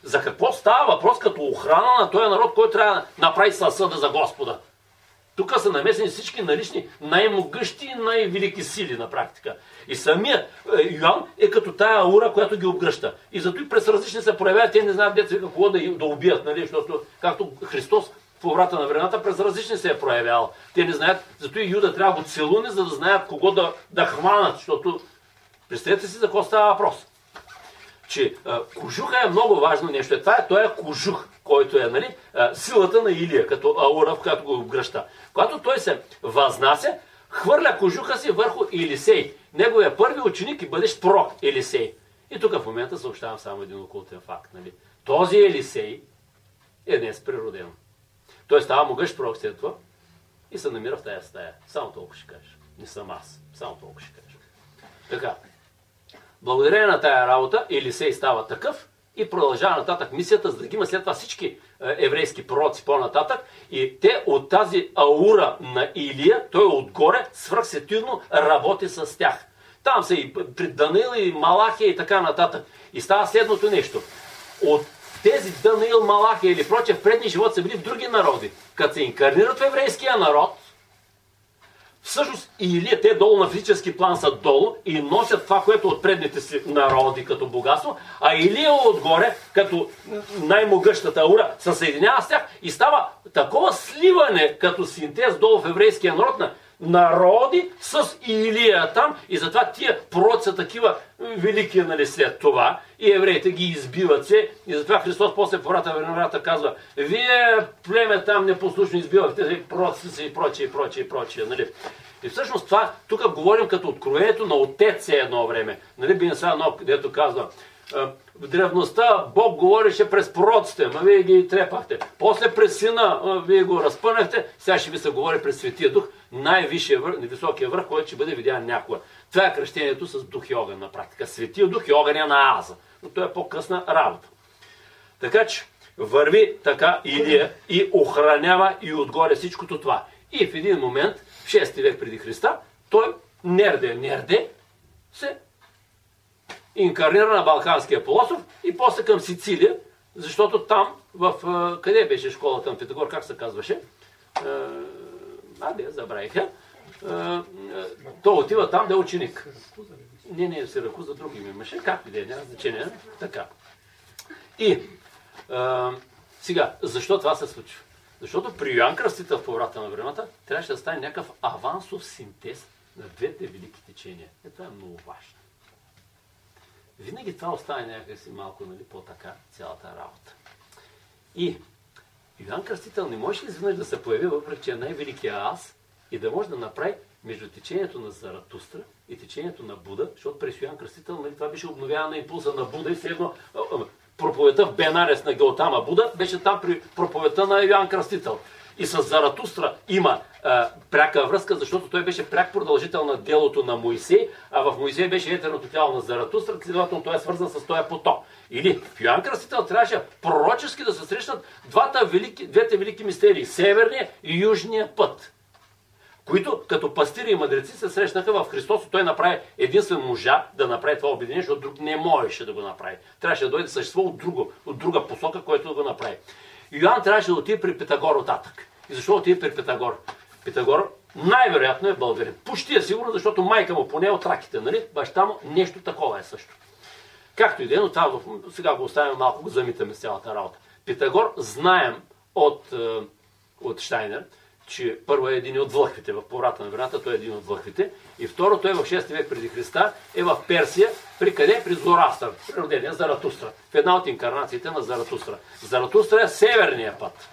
[SPEAKER 1] За какво става въпрос като охрана на този народ, който трябва да направи съда за Господа? Тук са намесени всички налични най-могъщи и най-велики сили на практика. И самия Йоан е като тая аура, която ги обгръща. И зато и през различни се проявяват, те не знаят деца какво да убият, нали, защото както Христос по врата на времената през различни се е проявявал. Те не знаят, зато и Юда трябва да го целуне, за да знаят кого да хванат, защото представете си за какво става въпрос. Че кожуха е много важно нещо. Това е този кожух, който е, нали, силата на Илия, като аура, в която го обгръща. Когато той се възнася, хвърля кожуха си върху Елисей. Неговия първи ученик и бъдещ пророк Елисей. И тук в момента съобщавам само един окултен факт. Нали? Този Елисей е днес природен. Той става могъщ пророк след това и се намира в тая стая. Само толкова ще кажа. Не съм аз. Само толкова ще кажа. Така. Благодарение на тая работа Елисей става такъв и продължава нататък мисията, за да ги има след това всички еврейски пророци по-нататък. И те от тази аура на Илия, той отгоре свръхсетивно работи с тях. Там са и при Даниил и Малахия и така нататък. И става следното нещо. От тези Даниил, Малахия или прочее в предни живот са били в други народи. Като се инкарнират в еврейския народ, всъщност Илия, те долу на физически план са долу и носят това, което от предните си народи като богатство, а Илия отгоре, като най-могъщата аура, се съединява с тях и става такова сливане като синтез долу в еврейския народ на народи с Илия там и затова тия пророци са такива велики, нали, след това и евреите ги избиват се и затова Христос после по врата времената казва: вие племе там непослушно избивахте пророците си и прочие, нали. И всъщност това, тук говорим като откровението на Отец едно време. Нали, Бенеса Нов, където казва: в древността Бог говореше през пророците, ма вие ги трепахте. После през Сина вие го разпънахте, сега ще ви се говори през Светия Дух, най-висшия върх, високия върх, който ще бъде видян някога. Това е кръщението с Дух и огън на практика. Светия Дух и огъня на Аза. Но това е по-късна работа. Така че върви така Илия и охранява и отгоре всичкото това. И в един момент, в 6 век преди Христа, той нерде се инкарнира на Балканския полуостров и после към Сицилия, защото там, къде беше школата на Питагор, как се казваше? Забравиха. Той отива там да е ученик. Не, Сиракуза, други ми имаше. Как и да е, няма значение. Така. И сега, защо това се случва? Защото при Йоан Кръстител в поврата на времето трябваше да стане някакъв авансов синтез на двете велики течения. Това е много важно. Винаги това остане някакси малко, нали, по-така цялата работа. И Йоан Кръстител не може изведнъж да се появи, въпреки че е най-великия аз, и да може да направи между течението на Заратустра и течението на Буда, защото през Йоан Кръстител, нали, това беше обновяване на импулса на Буда и следно проповедта в Бенарес на Гаутама Буда беше там при проповедта на Йоан Кръстител. И с Заратустра има пряка връзка, защото той беше пряк продължител на делото на Моисей, а в Моисей беше етерното тяло на Заратустра, следователно той е свързан с този поток. Или в Йоан Кръстител трябваше пророчески да се срещнат двете велики мистерии, северния и южния път, които като пастири и мъдреци се срещнаха в Христос. Той направи единствен можа да направи това обединение, защото друг не можеше да го направи. Трябваше да дойде същество от друга посока, което да го направи. Йоан трябваше да отиде при Питагор оттатък. И защо отиде при Питагор? Питагор най-вероятно е българин. Почти е сигурно, защото майка му поне от раките, нали? Баща му нещо такова е също. Както и да е, но това сега го оставим малко, го замитаме с цялата работа. Питагор знаем от Штайнер, че първо е един от влъхвите в поврата на времената, той е един от влъхвите. И второ, той в 6 век преди Христа е в Персия, при къде? При Зорастър, при родения Заратустра. В една от инкарнациите на Заратустра. Заратустра е северния път.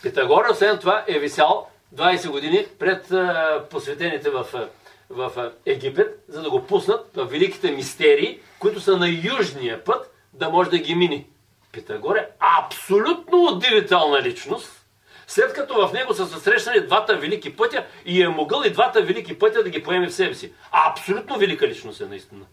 [SPEAKER 1] Питагор, освен това, е висял 20 години пред посветените в Египет, за да го пуснат в великите мистерии, които са на южния път, да може да ги мини. Питагор е абсолютно удивителна личност, след като в него са се срещнали двата велики пътя и е могъл и двата велики пътя да ги поеме в себе си. Абсолютно велика личност е наистина.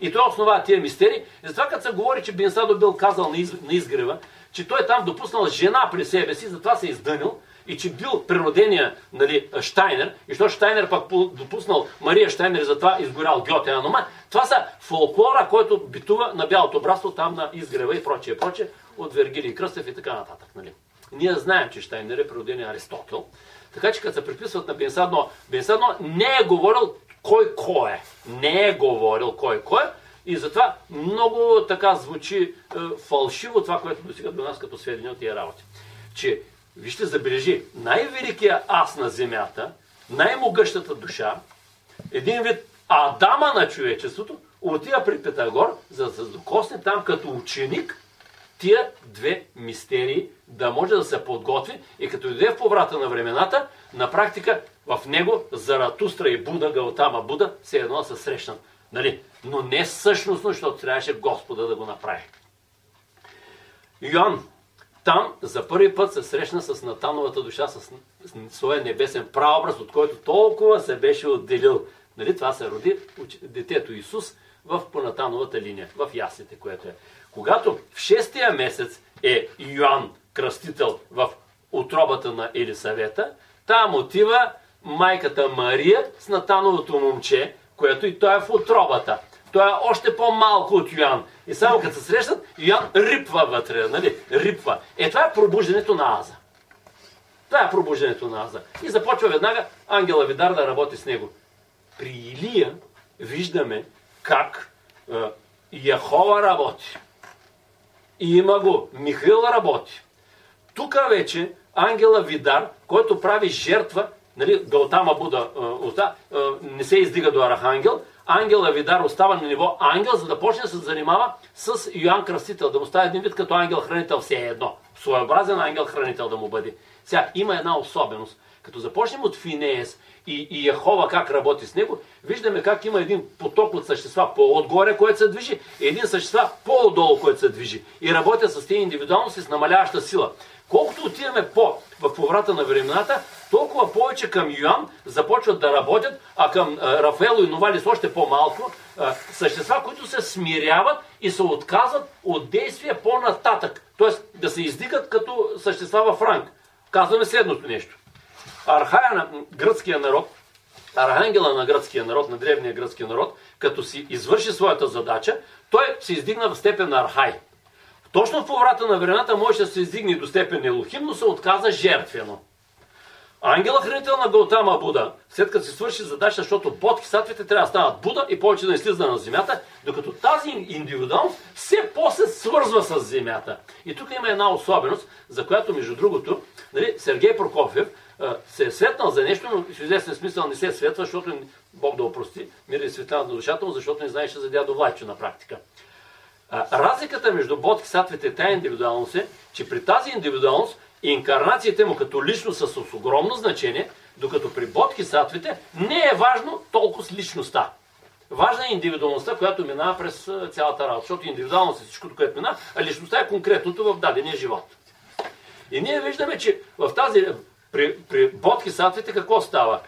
[SPEAKER 1] И той основава тия мистерии. И затова като се говори, че Бенсадо бил казал на изгрева, че той е там допуснал жена при себе си, затова се е издънил, и че бил природения, нали, Штайнер, и защото Штайнер пък допуснал Мария Штайнер и затова изгорял Гьоте Анома. Това са фолклора, който битува на бялото братство там на изгрева и прочее, от Вергилий Кръстев и така нататък. Нали. Ние знаем, че Штайнер е природения Аристотел, така че като се приписват на Бенсадо не е говорил кой е. Не е говорил кой е. И затова много така звучи фалшиво това, което достига до нас като сведения от тия работи. Че, вижте, забележи, най-великият ас на земята, най-могъщата душа, един вид Адама на човечеството, отива при Питагор, за да се докосне там като ученик тия две мистерии, да може да се подготви и като иде в поврата на времената, на практика в него Заратустра и Буда, Гаутама Буда, се едно да се срещнат. Нали? Но не същностно, защото трябваше Господа да го направи. Йоан там за първи път се срещна с Натановата душа, с своя небесен прообраз, от който толкова се беше отделил. Нали? Това се роди детето Исус в Понатановата линия, в яслите, което е. Когато в 6-тия месец е Йоан Кръстител в утробата на Елисавета, там отива майката Мария с Натановото момче, което и той е в утробата. Той е още по-малко от Йоан. И само като се срещат, Йоан рипва вътре, нали? Рипва. Това е пробуждането на Аза. Това е пробуждането на Аза. И започва веднага ангела Видар да работи с него. При Илия виждаме как Яхова работи. И има го. Михаил работи. Тук вече ангела Видар, който прави жертва, нали, Гаутама Буда не се издига до архангел, ангела Видар остава на ниво ангел, за да почне да се занимава с Йоан Кръстител, да му става един вид като ангел-хранител все едно. Своеобразен ангел-хранител да му бъде. Сега, има една особеност. Като започнем от Финеес и Яхова как работи с него, виждаме как има един поток от същества по-отгоре, което се движи, и един същества по-отдолу, което се движи. И работят с тези индивидуалности с намаляваща сила. Колкото отиваме в поврата на времената, толкова повече към Йоан започват да работят, а към Рафаело и Новалис още по-малко, същества, които се смиряват и се отказват от действия по-нататък. Тоест да се издигат като същества в ранг. Казваме следното нещо. Архая на гръцкия народ, архангела на гръцкия народ, на древния гръцки народ, като си извърши своята задача, той се издигна в степен на архай. Точно в поврата на времената може да се издигне до степен Елохим, но се отказа жертвено. Ангела-хранител на Гаутама Буда, след като се свърши задача, защото бодхисаттвите трябва да станат Буда и повече да не слиза на земята, докато тази индивидуалност все по-се свързва с земята. И тук има една особеност, за която, между другото, нали, Сергей Прокофьев се е светнал за нещо, но в известен смисъл не се е светва, защото Бог да опрости, мира и светлина на душата му, защото не знаеше за дядо Влайчо на практика. Разликата между бодхисаттвите и тази индивидуалност е, че при тази индивидуалност инкарнациите му като личност са с огромно значение, докато при бодхисаттвите не е важно толкова с личността. Важна е индивидуалността, която минава през цялата работа, защото индивидуалност е всичкото, което минава, а личността е конкретното в дадения живот. И ние виждаме, че в тази при бодхисаттвите какво става?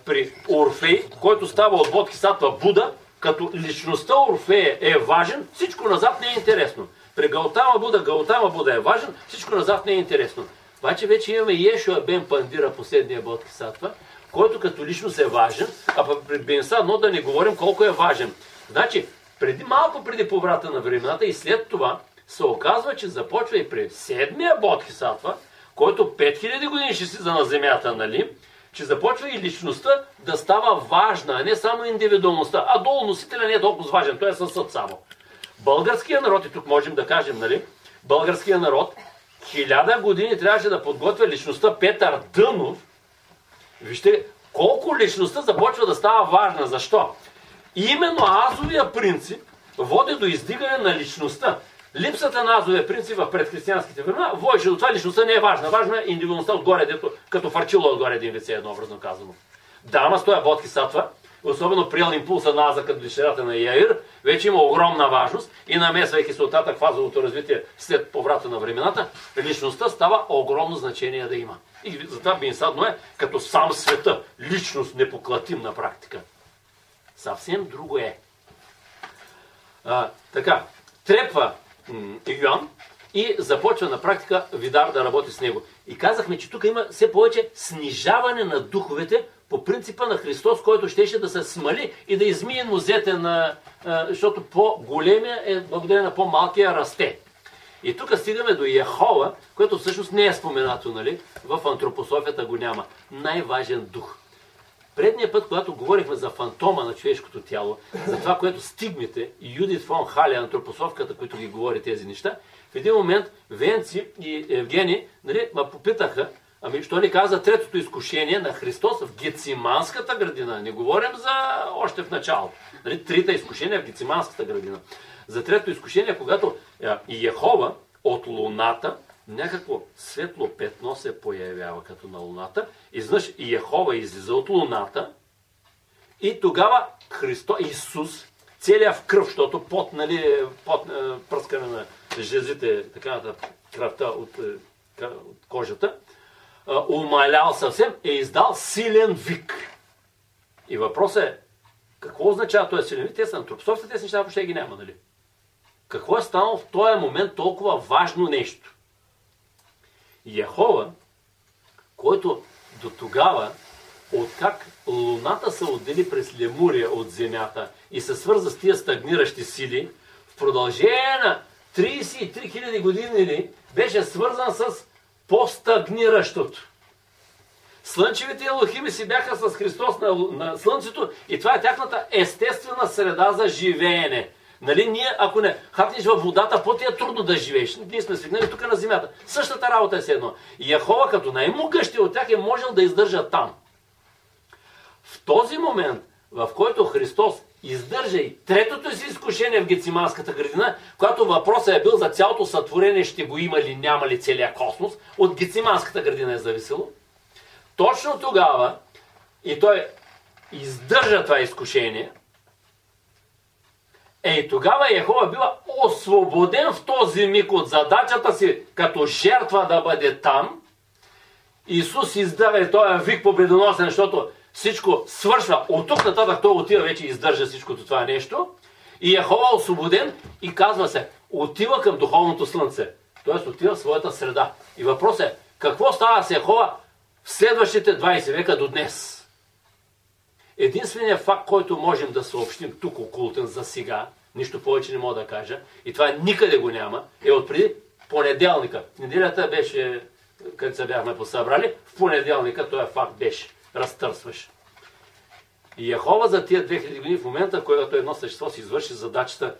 [SPEAKER 1] При Орфей, който става от бодхисаттва Буда, като личността Орфея е важен, всичко назад не е интересно. При Гаутама Буда е важен, всичко назад не е интересно. Обаче вече имаме Йешуа бен Пандира, последния бодхисаттва, който като личност е важен, а при Бенса, да не говорим колко е важен. Значи, малко преди поврата на времената и след това се оказва, че започва и при седмия бодхисаттва, който 5000 години ще слиза на земята, нали? Че започва и личността да става важна, а не само индивидуалността. А долу носителя не е толкова важен, той е със съд само. Българския народ, и тук можем да кажем, нали? Българския народ 1000 години трябваше да подготвя личността Петър Дънов. Вижте колко личността започва да става важна. Защо? Именно азовия принцип води до издигане на личността. Липсата на азовия принцип в предхристиянските времена водеше до това, личността не е важна. Важна е индивидуалността отгоре, дето, като фарчило отгоре един лице, еднообразно казано. Да, ама с това бодхисаттва, особено приел импулса на Аза като дъщерята на Яир, вече има огромна важност и намесвайки се оттатък фазовото развитие след поврата на времената, личността става огромно значение да има. И затова Бенсадно е като сам света, личност непоклатим на практика. Съвсем друго е. Така, трепва Йоан и започва на практика Видар да работи с него. И казахме, че тук има все повече снижаване на духовете по принципа на Христос, който щеше да се смали и да измие нозете защото по-големия е благодарение на по-малкия расте. И тук стигаме до Яхова, което всъщност не е споменато, нали? В антропософията го няма. Най-важен дух. Предния път, когато говорихме за фантома на човешкото тяло, за това, което стигмите и Юдит фон Хале, антропософката, които ги говори тези неща, в един момент Венци и Евгений, нали, ме попитаха, що ни каза третото изкушение на Христос в Гециманската градина. Не говорим за още в началото. Нали, трите изкушения в Гециманската градина. За третото изкушение, когато Яхова от луната, някакво светло петно се появява като на луната, изведнъж Яхова излиза от луната и тогава Исус, целият в кръв, защото пот, нали, пръскане на жезите, така кръвта от кожата, умалял съвсем, е издал силен вик. И въпросът е, Какво означава този силен вид? Те са антропософите, тези неща въобще ги няма, нали? Какво е станало в този момент толкова важно нещо? Яхова, който до тогава, откак Луната се отдели през Лемурия от Земята и се свърза с тия стагниращи сили, в продължение на 33 000 години беше свързан с по-стагниращото. Слънчевите елохими си бяха с Христос на Слънцето и това е тяхната естествена среда за живеене. Нали, ние, ако не хапнеш във водата, по-ти е трудно да живееш. Ние сме свикнали тук на земята. Същата работа е все едно. И Яхова, като най-могъщия от тях, е можел да издържа там. В този момент, в който Христос издържа и третото си изкушение в Гециманската градина, когато въпросът е бил за цялото сътворение, ще го има ли, няма ли целия космос, от Гециманската градина е зависело, точно тогава, и той издържа това изкушение, тогава Яхова бива освободен в този миг от задачата си като жертва да бъде там. Исус издава този вик победоносен, защото всичко свършва. От тук нататък той отива вече и издържа всичкото това нещо. И Яхова е освободен и казва се, отива към духовното слънце. Тоест отива в своята среда. И въпросът е, какво става с Яхова в следващите 20 века до днес? Единственият факт, който можем да съобщим тук окултен за сега, нищо повече не мога да кажа, и това никъде го няма, е отпреди понеделника. Неделята беше, където се бяхме посъбрали, в понеделника този факт беше. Разтърсваш. И Яхова за тия 2000 години в момента, когато едно същество си извърши задачата,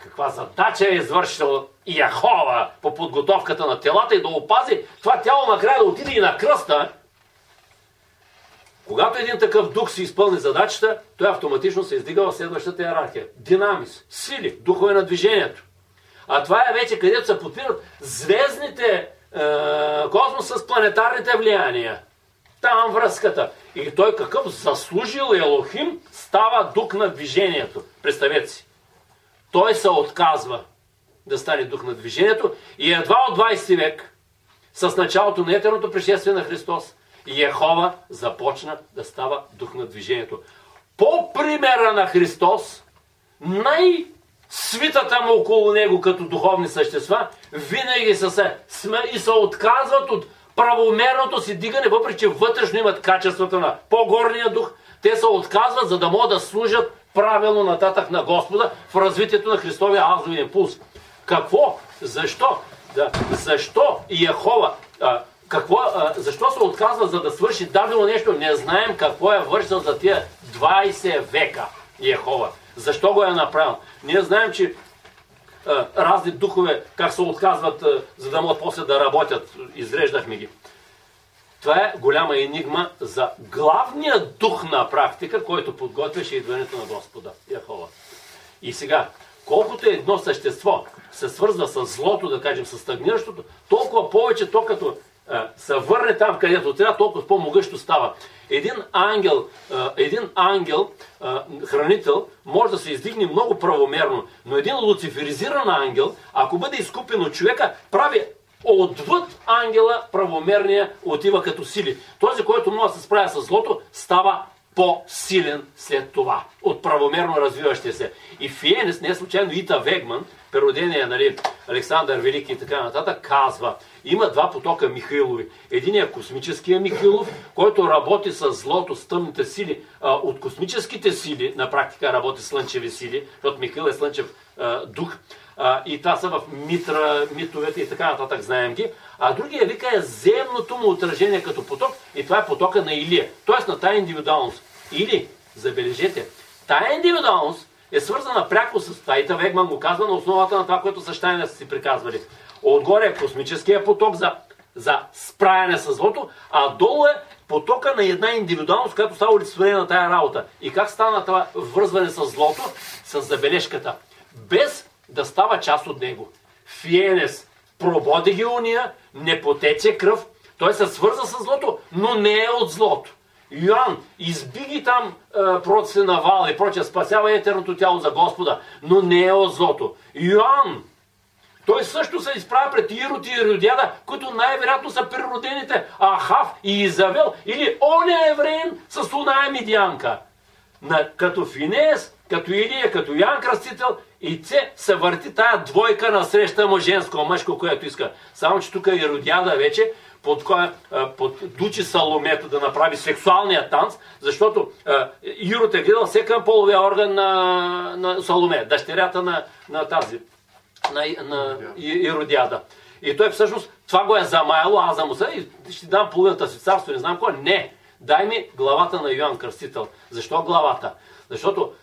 [SPEAKER 1] каква задача е извършил Яхова по подготовката на телата и да опази това тяло накрая да отиде и на кръста. Когато един такъв дух си изпълни задачата, той автоматично се издига в следващата иерархия. Динамис, сили, духове на движението. А това е вече където се подпират звездните космос с планетарните влияния. Там връзката. И той какъв заслужил Елохим става дух на движението. Представете си. Той се отказва да стане дух на движението и едва от 20 век, с началото на етерното пришествие на Христос, Яхова започна да става дух на движението. По примера на Христос, най-свитата му около него като духовни същества, винаги са и се отказват от правомерното си дигане, въпреки че вътрешно имат качествата на по-горния дух, те се отказват, за да могат да служат правилно нататък на Господа в развитието на Христовия азови импулс. Какво? Защо? Защо Яхова? Защо се отказва, за да свърши дадено нещо? Не знаем какво е вършил за тия 20 века Яхова. Защо го е направил? Ние знаем, че разни духове как се отказват, за да могат после да работят. Изреждахме ги. Това е голяма енигма за главния дух на практика, който подготвяше идването на Господа Яхова. И сега, колкото едно същество се свързва с злото, да кажем, с стагниращото, толкова повече то като се върне там, където трябва, толкова по-могъщо става. Един ангел, хранител, може да се издигне много правомерно, но един луциферизиран ангел, ако бъде изкупен от човека, прави отвъд ангела правомерния, отива като сили. Този, който може да се справя с злото, става по-силен след това, от правомерно развиващия се. И Фиенес, не случайно Ита Вегман, перодения, нали, Александър Велики и така нататък, казва, има два потока Михайлови. Единият е космическия Михайлов, който работи с злото, с тъмните сили. От космическите сили, на практика работи слънчеви сили, защото Михаил е слънчев дух. И това са в митовете и така нататък, знаем ги. А другия вика е земното му отражение като поток и това е потока на Илия, т.е. на тая индивидуалност. Или, забележете, тая индивидуалност е свързана пряко с Ита Вегман, го казва на основата на това, което същайна са си приказвали. Отгоре е космическия поток за справяне с злото, а долу е потока на една индивидуалност, която става олицетворение на тая работа. И как стана това вързване с злото? С забележката. Без да става част от него. Фиенес прободи ги уния, не потече кръв, той се свърза с злото, но не е от злото. Йоан изби ги там против Навал и прочее, спасява етерното тяло за Господа, но не е от злото. Йоан, той също се изправя пред Ирод и Иродиада, които най-вероятно са природените Ахав и Изавел, или оня евреин с оная мидянка. като Финеес, като Илия, като Йоан Кръстител и се върти тая двойка на среща му женско, мъжко, което иска. Само, че тук Иродиада вече поддучи Саломето да направи сексуалния танц, защото Ирод е гледал всеки половия орган на Саломе, дъщерята на Иродиада. И той всъщност това го е замаяло, аз замусъл и ще дам половината си царство, не знам кой. Не, дай ми главата на Йоан Кръстител. Защо главата? Защото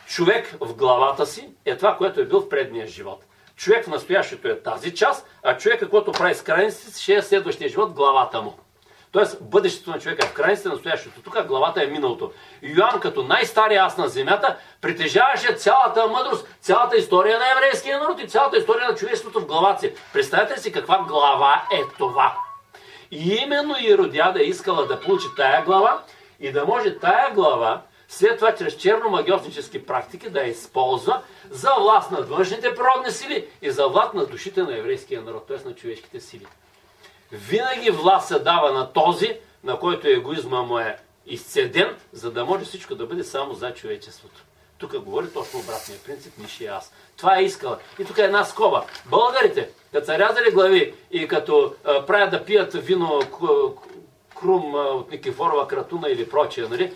[SPEAKER 1] човек в главата си е това, което е бил в предния живот. Човек в настоящето е тази част, а човека, който прави с крайниците си, ще е следващия живот главата му. Тоест, бъдещето на човека е в крайниците, настоящето. Тук главата е миналото. Йоан, като най-стария ас на земята, притежаваше цялата мъдрост, цялата история на еврейския народ и цялата история на човечеството в главата си. Представете си каква глава е това. И именно Иродиада е искала да получи тая глава и да може тая глава след това чрез черномагиоснически практики да я използва за власт над външните природни сили и за власт над душите на еврейския народ, т.е. на човешките сили. Винаги власт се дава на този, на който егоизма му е изцеден, за да може всичко да бъде само за човечеството. Тук говори точно обратния принцип, нише аз. Това е искала. И тук е една скоба. Българите, като са рязали глави и като правят да пият вино Крум от Никифорова Кратуна или прочее, нали?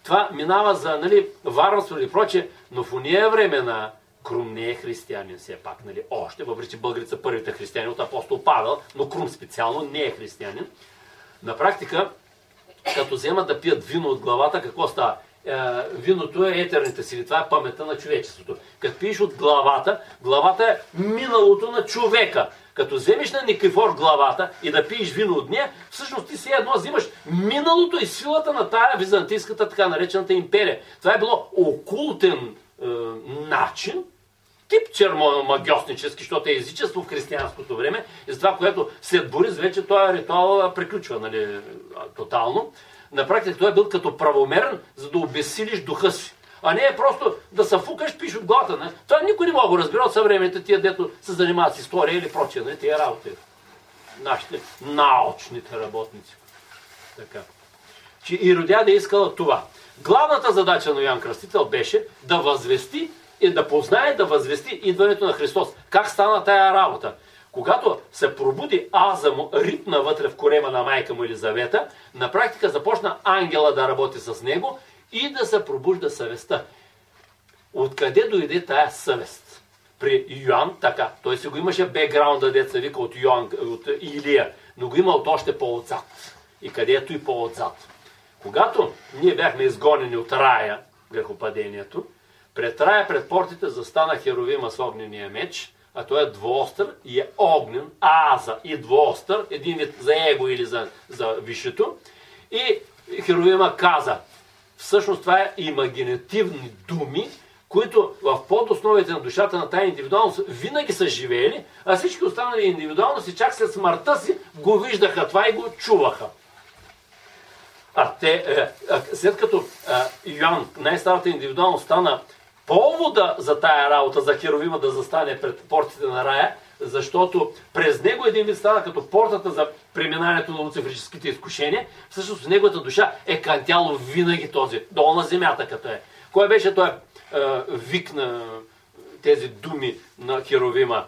[SPEAKER 1] Това минава за, нали, варварство или прочее, но в уния времена Крум не е християнин все пак, нали? Още, въпреки че българите са първите християни от апостол Павел, но Крум специално не е християнин. На практика, като вземат да пият вино от главата, какво става? Виното е етерните сили, това е паметта на човечеството. Като пиеш от главата, главата е миналото на човека. Като вземеш на Никифор главата и да пиеш вино от нея, всъщност ти си едно взимаш миналото и силата на тая византийската така наречената империя. Това е било окултен начин, тип черномагиоснически, защото е езичество в християнското време и за това, което след Борис вече този ритуал приключва, нали, тотално. На практика той е бил като правомерен, за да обесилиш духа си. А не е просто да се фукаш, пиш от главата. Не? Това никой не мога да го разбира от съвременните тия, дето се занимават с история или прочие. Не? Тия работи. Нашите научните работници. Така. Че Иродиада е искала това. Главната задача на Йоан Кръстител беше да възвести и да познае, да възвести идването на Христос. Как стана тая работа? Когато се пробуди аза му, ритна вътре в корема на майка му Елизавета, на практика започна ангела да работи с него и да се пробужда съвестта. Откъде дойде тая съвест? При Йоан, така, той си го имаше бекграунда, деца вика от Илия, но го имал още по-отзад. И където и по-отзад. Когато ние бяхме изгонени от рая, грехопадението, пред рая, пред портите застана Херовима с огнения меч, а той е двоостър и е огнен, аза и двоостър, един вид за его или за висшето. И Херовима каза, всъщност това е имагинативни думи, които в подосновите на душата на тая индивидуалност винаги са живеели, а всички останали индивидуалности чак след смъртта си го виждаха това и го чуваха. След като Йоан, най-старата индивидуалност, стана повода за тая работа, за Херовима да застане пред портите на рая, защото през него един вид стана като портата за преминаването на луцифрическите изкушения, всъщност в неговата душа е кантяло винаги този, долу на земята като е. Кой беше той вик на тези думи на Херовима?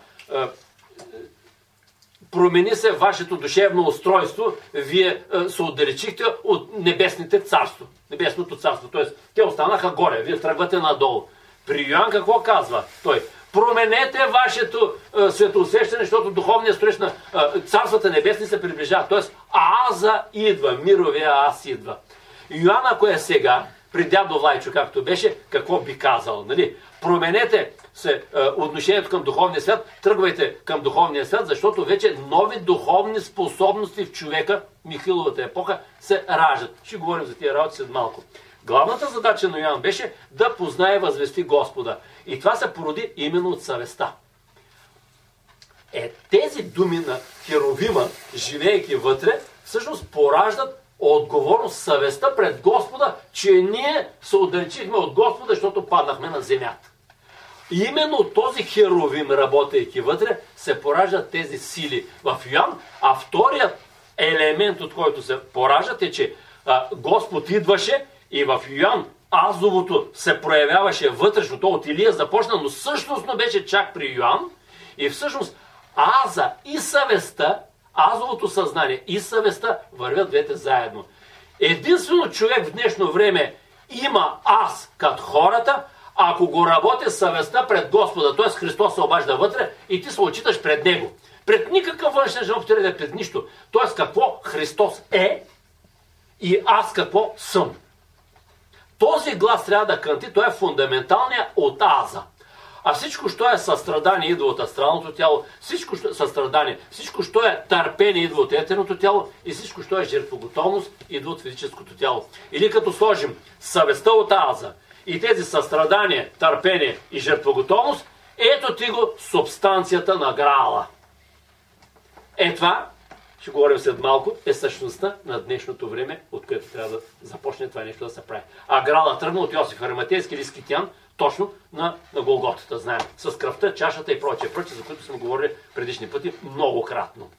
[SPEAKER 1] Промени се вашето душевно устройство, вие се отдалечихте от небесното царство. Т.е. те останаха горе, вие тръгвате надолу. При Йоан какво казва той? Променете вашето светоусещане, защото духовният строеж на царствата небесни се приближава. Т.е. аза идва, мировия аз идва. Йоан, ако е сега, при дядо Влайчо, както беше, какво би казал? Нали? Променете се отношението към духовния свят, тръгвайте към духовния свят, защото вече нови духовни способности в човека, Михиловата епоха, се раждат. Ще говорим за тия работи след малко. Главната задача на Йоан беше да познае и възвести Господа. И това се породи именно от съвестта. Тези думи на Херовима, живеейки вътре, всъщност пораждат отговорност, съвестта пред Господа, че ние се отдалечихме от Господа, защото паднахме на земята. И именно от този Херовим, работейки вътре, се пораждат тези сили в Йоан, а вторият елемент, от който се пораждат, е, че Господ идваше и в Йоан азовото се проявяваше вътрешно, то от Илия започна, но същностно беше чак при Йоан. И всъщност аза и съвестта, азовото съзнание и съвестта вървят двете заедно. Единствено човек в днешно време има аз като хората, ако го работи съвестта пред Господа, т.е. Христос се обажда вътре и ти се отчиташ пред Него. Пред никакъв външен живот, пред нищо. Т.е. какво Христос е и аз какво съм. Този глас трябва да кънти, той е фундаменталният от аза. А всичко, що е състрадание, идва от астралното тяло, всичко, що е състрадание, всичко, що е търпение, идва от етерното тяло и всичко, що е жертвоготовност, идва от физическото тяло. Или като сложим съвестта от аза и тези състрадание, търпение и жертвоготовност, ето ти го субстанцията на Граала. Това, ще говорим след малко, е същността на днешното време, от което трябва да започне това нещо да се прави. А Граала тръгна от Йосиф Ариматейски или Скитян, точно на Голготата, знаем. С кръвта, чашата и прочее, за които сме говорили предишни пъти многократно.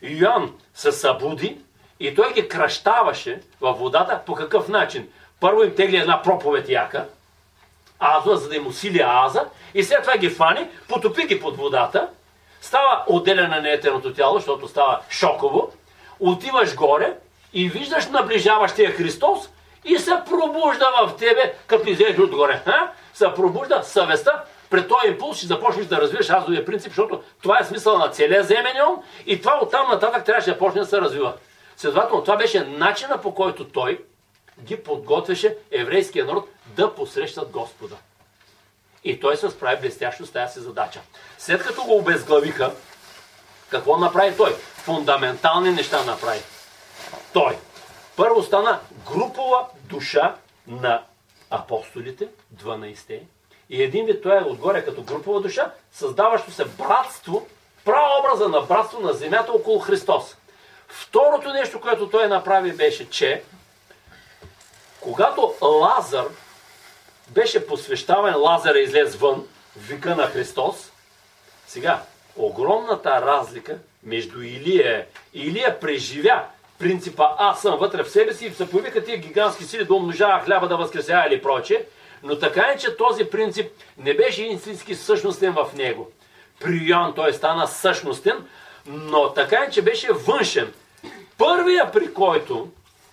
[SPEAKER 1] Йоан се събуди и той ги кръщаваше във водата по какъв начин? Първо им тегли една проповед яка, аза, за да им усили аза, и след това ги фани, потопи ги под водата, става отделяне на етерното тяло, защото става шоково, отиваш горе и виждаш наближаващия Христос и се пробужда в тебе, като излезеш отгоре. Се пробужда съвестта, пред този импулс ще започнеш да развиваш азовия принцип, защото това е смисъл на целия земен ум и това оттам нататък трябваше да почне да се развива. Следователно, това беше начина, по който той ги подготвяше еврейския народ да посрещат Господа. И той се справи блестящо с тази си задача. След като го обезглавиха, какво направи той? Фундаментални неща направи. Той първо стана групова душа на апостолите, 12-те, и един вид той е отгоре като групова душа, създаващо се братство, прообраза на братство на земята около Христос. Второто нещо, което той направи, беше, че когато Лазар беше посвещаван, Лазар излез вън, вика на Христос. Сега, огромната разлика между Илия преживя принципа аз съм вътре в себе си и се появиха тия гигантски сили да умножава хляба, да възкресява или прочее, но така е, че този принцип не беше истински същностен в него. При Йоан той стана същностен, но така е, че беше външен. Първия, при който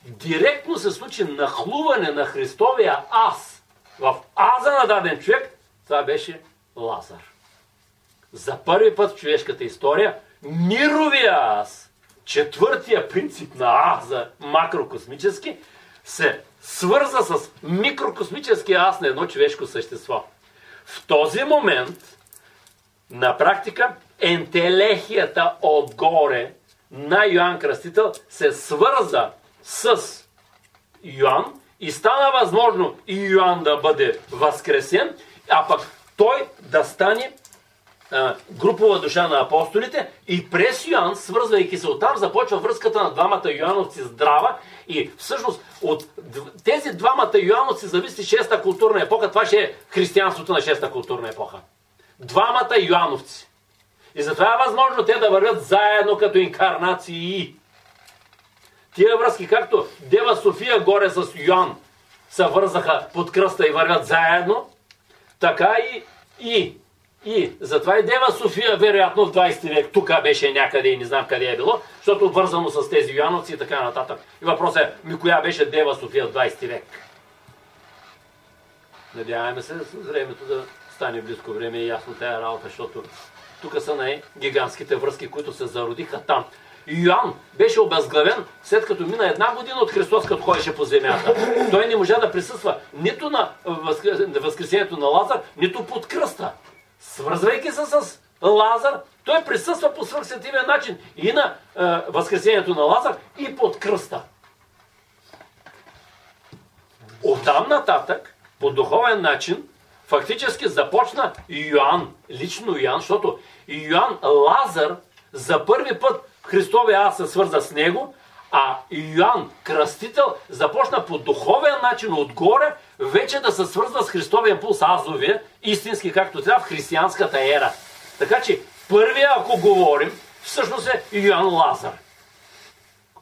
[SPEAKER 1] директно се случи нахлуване на Христовия аз в аза на даден човек, това беше Лазар. За първи път в човешката история мировия аз, четвъртия принцип на аза, макрокосмически, се свърза с микрокосмическия аз на едно човешко същество. В този момент, на практика, ентелехията отгоре на Йоан Кръстител се свърза с Йоан и стана възможно и Йоан да бъде възкресен, а пък той да стане групова душа на апостолите и през Йоан, свързвайки се оттам, започва връзката на двамата Йоановци здрава и всъщност от тези двамата Йоановци зависи 6-та културна епоха. Това ще е християнството на 6-та културна епоха. Двамата Йоановци. И затова е възможно те да вървят заедно като инкарнации. Тия връзки, както Дева София горе с Йоан се вързаха под кръста и вървят заедно, така и затова и Дева София, вероятно в 20 век, тук беше някъде и не знам къде е било, защото вързано с тези Йоановци и така нататък. И въпросът е, коя беше Дева София в 20 век? Надяваме се с времето да стане близко време и ясно тая работа, защото тук са най-гигантските връзки, които се зародиха там. Йоан беше обезглавен, след като мина една година от Христос, като ходеше по земята. Той не можа да присъства нито на възкресението на Лазар, нито под кръста. Свързвайки се с Лазар, той присъства по свръхсетивен начин и на възкресението на Лазар, и под кръста. Оттам нататък, по духовен начин, фактически започна Йоан, лично Йоан, защото Йоан Лазар за първи път Христовия аз се свърза с него, а Йоан Кръстител започна по духовен начин отгоре вече да се свързва с Христовия импулс азовия, истински както трябва в християнската ера. Така че първия, ако говорим, всъщност е Йоан Лазар.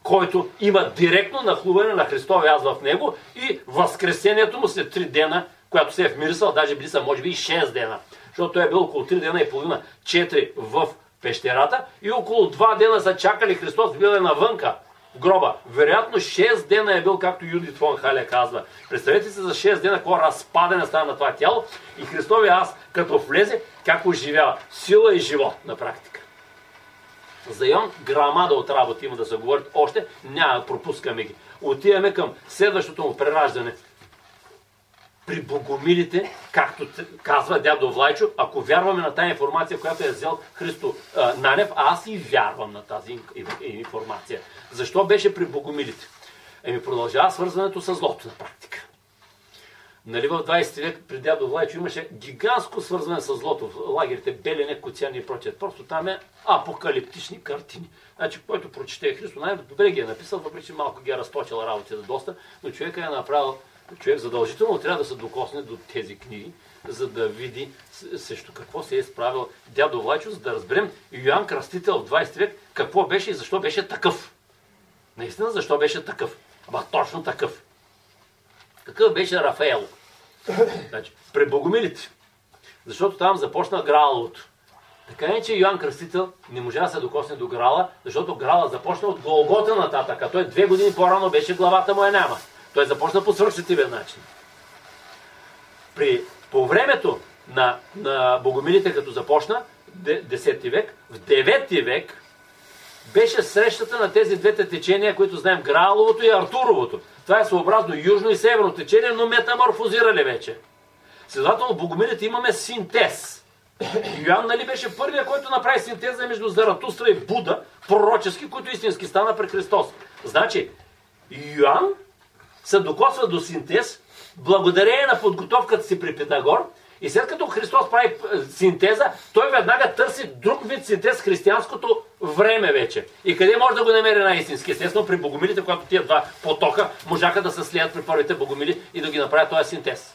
[SPEAKER 1] който има директно нахлуване на Христовия аз в него и възкресението му след 3 дена, която се е вмирисал, даже били са може би и 6 дена. Защото той е бил около 3 дена и половина, 4 в пещерата и около 2 дена са чакали Христос, бил е навънка в гроба. Вероятно 6 дена е бил, както Юдит фон Хале казва. Представете се за 6 дена, какво разпадане стана на това тяло и Христовия аз, като влезе, как оживява. Сила и живот на практика. За Йоан грамада от работи има да се говорят още, няма, пропускаме ги. Отиваме към следващото му прераждане. При богомилите, както казва дядо Влайчо, ако вярваме на тази информация, която е взел Христо Нанев, аз и вярвам на тази информация. Защо беше при богомилите? Продължава свързването с злото на практика. Нали в 20 век при дядо Влайчо имаше гигантско свързване с злото в лагерите, Белене, Коцяни и прочее. Просто там е апокалиптични картини. Значи, който прочете Христо Нанев, добре ги е написал, въпреки че малко ги е разточил работите доста, но човека е направил. Човек задължително трябва да се докосне до тези книги, за да види срещу какво се е справил дядо Влайчо, за да разберем Йоан Кръстител в 20 век какво беше и защо беше такъв. Наистина защо беше такъв. Ама точно такъв. Какъв беше Рафаел? Значи, при богомилите. Защото там започна Граалото. Така е, че Йоан Кръстител не можа да се докосне до Граала, защото Граала започна от Голгота нататък, а той 2 години по-рано беше, главата му няма. Той започна по свръхсетивен начин. По времето на богомилите, като започна, 10 век, в 9 век беше срещата на тези двете течения, които знаем, Грааловото и Артуровото. Това е съобразно южно и северно течение, но метаморфозирали вече. Следователно, в богомилите имаме синтез. Йоан, нали, беше първият, който направи синтеза между Заратустра и Буда, пророчески, който истински стана при Христос. Значи, Йоан се докосва до синтез, благодарение на подготовката си при Питагор, и след като Христос прави синтеза, той веднага търси друг вид синтез в християнското време вече. И къде може да го намери най-истински? Естествено при богомилите, когато тия два потока можаха да се слеят при първите богомили и да ги направят този синтез.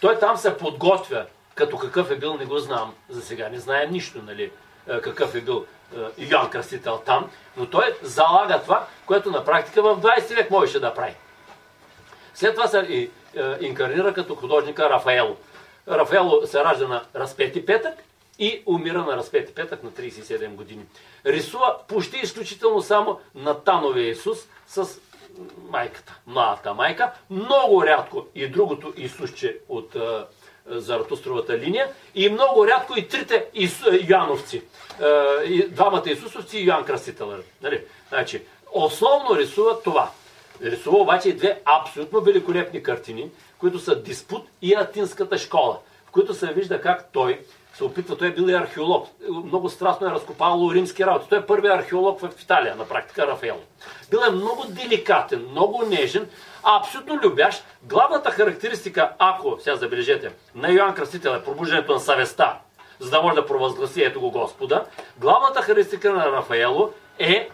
[SPEAKER 1] Той там се подготвя, като какъв е бил, не го знам за сега, не знаем нищо, нали, какъв е бил Йоан Кръстител там, но той залага това, което на практика в 20 век можеше да прави. След това се инкарнира като художника Рафаело. Рафаело се ражда на разпети петък и умира на разпети петък на 37 години. Рисува почти изключително само Натановия Исус с майката, младата майка. Много рядко и другото Исусче от Заратустровата линия и много рядко и трите Йоановци. Двамата Исусовци и Йоан Кръстител. Нали? Значи, основно рисува това. Рисува обаче и две абсолютно великолепни картини, които са Диспут и Атинската школа, в които се вижда как той се опитва, той е бил и археолог, много страстно е разкопавал римски работи. Той е първият археолог в Италия, на практика Рафаел. Бил е много деликатен, много нежен, абсолютно любящ. Главната характеристика, ако, сега забележете, на Йоан Кръстител е пробуждането на съвестта, за да може да провъзгласи ето го Господа, главната характеристика на Рафаело е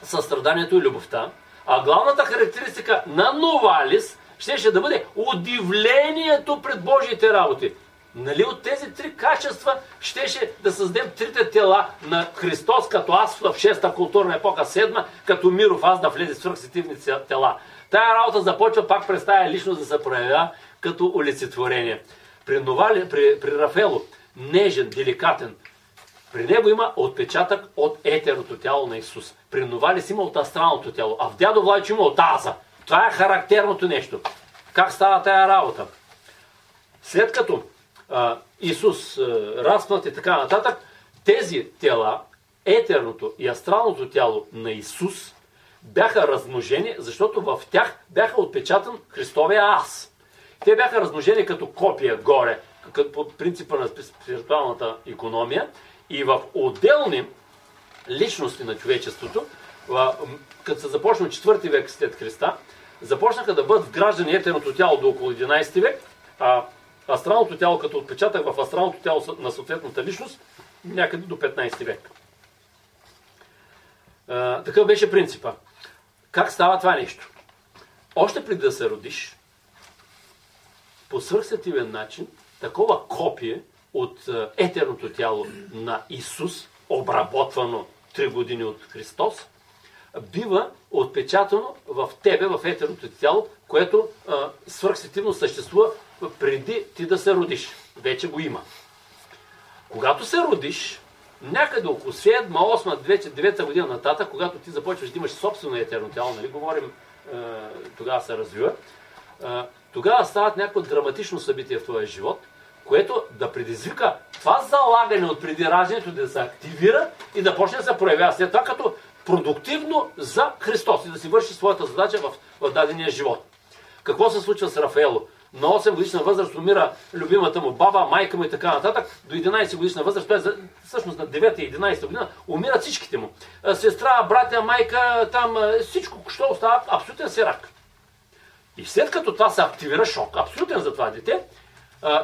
[SPEAKER 1] състраданието и любовта, а главната характеристика на Новалис щеше да бъде удивлението пред Божиите работи. Нали от тези три качества щеше да създадем трите тела на Христос, като аз в 6-та културна епоха, 7-ма, като Миров аз да влезе в свръхсетивни тела. Тая работа започва пак през тая личност да се проявява като олицетворение. При Рафаело, нежен, деликатен, при него има отпечатък от етерното тяло на Исус. При Новалис има от астралното тяло, а в дядо Влайчо има от аза. Това е характерното нещо. Как става тая работа? След като Исус разпнат и така нататък, тези тела, етерното и астралното тяло на Исус, бяха размножени, защото в тях бяха отпечатан Христовия аз. Те бяха размножени като копия горе, по принципа на спиритуалната икономия, и в отделни личности на човечеството, като се започна 4 век след Христа, започнаха да бъдат вграждани етерното тяло до около 11 век, а астралното тяло като отпечатък в астралното тяло на съответната личност някъде до 15 век. Такъв беше принципа. Как става това нещо? Още преди да се родиш, по свръхсетивен начин, такова копие от етерното тяло на Исус, обработвано 3 години от Христос, бива отпечатано в тебе, в етерното ти тяло, което свръхсетивно съществува преди ти да се родиш. Вече го има. Когато се родиш, някъде около 7, 8, 9 година нататък, когато ти започваш да имаш собствено етерно тяло, нали, говорим, тогава се развива, тогава стават някакво драматично събитие в твоя живот, което да предизвика това залагане от преди раждането да се активира и да почне да се проявява след това като продуктивно за Христос и да си върши своята задача в дадения живот. Какво се случва с Рафаело? На 8 годишна възраст умира любимата му баба, майка му и така нататък. До 11 годишна възраст, той всъщност на 9 и 11 година, умират всичките му. Сестра, братя, майка, там всичко, що остава, абсолютен сирак. И след като това се активира шок, абсолютен за това дете,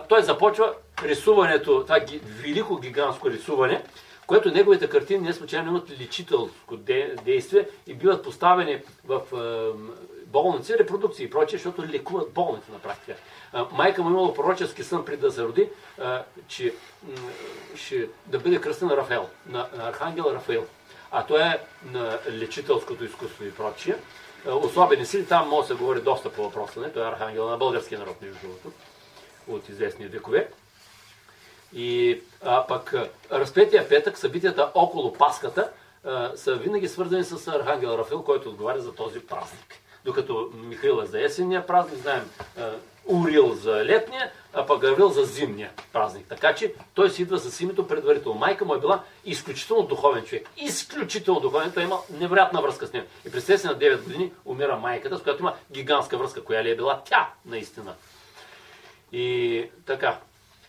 [SPEAKER 1] той започва рисуването, това велико гигантско рисуване, което неговите картини не случайно имат лечителско действие и биват поставени в болници, репродукции и прочее, защото лекуват болните на практика. Майка му имала пророчески сън преди да се роди, че ще да бъде кръстен на Рафаел, на архангел Рафаел. А той е на лечителското изкуство и прочее. Особени сили, там може да се говори доста по въпроса, не? Той е архангел на българския народ, между другото, от известни векове. И пък разпетия петък, събитията около Паската са винаги свързани с архангел Рафаел, който отговаря за този празник. Докато Михаил е за есенния празник, знаем Урил за летния, а пък Гаврил за зимния празник. Така че той си идва с името предварително. Майка му е била изключително духовен човек. Изключително духовен. Той има невероятна връзка с него. И през на 9 години умира майката, с която има гигантска връзка, коя ли е била тя наистина. И така.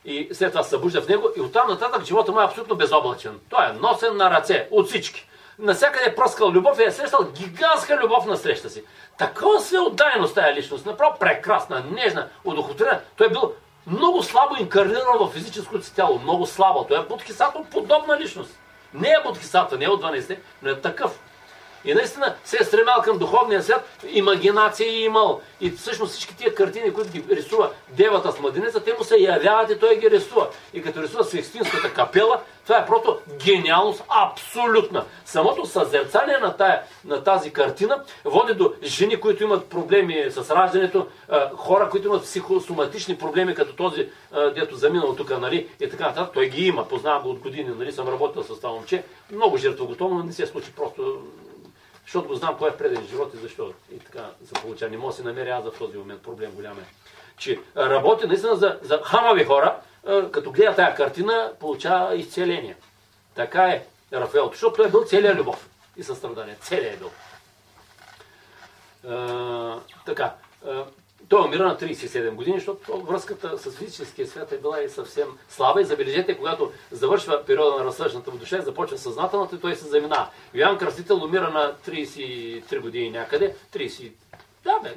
[SPEAKER 1] И след това се събужда в него и оттам нататък живота му е абсолютно безоблачен. Той е носен на ръце от всички. Насякъде е пръскал любов и е срещал гигантска любов на среща си. Такова всеотдайно с тая личност, направо прекрасна, нежна, удохотворена. Той е бил много слабо инкарниран в физическото си тяло, много слабо. Той е Бодхисатва подобна личност. Не е Бодхисатва, не е от 12, но е такъв. И наистина се е стремял към духовния свят, имагинация е имал. И всъщност всички тия картини, които ги рисува девата с младенеца, те му се явяват и той ги рисува. И като рисува Сикстинската капела, това е просто гениалност абсолютна. Самото съзерцание на тази картина води до жени, които имат проблеми с раждането, хора, които имат психосоматични проблеми, като този, дето заминал тук, нали, и така нататък. Той ги има, познавам го от години, нали, съм работил с това момче. Много жертвоготовно, но не се случи просто... Защото го знам кой е в преден живот и защо. И така се получава. Не мога да се намеря аз в този момент. Проблем голям е. Че работи наистина за хамави хора, като гледа тая картина, получава изцеление. Така е Рафаел. Защото той е бил целия любов и състрадание. Целия е бил. Така. Той умира на 37 години, защото връзката с физическия свят е била и съвсем слаба. И забележете, когато завършва периода на разсъжната му душа, започва съзнателната и той се заминава. Йоан Кръстител умира на 33 години някъде. 31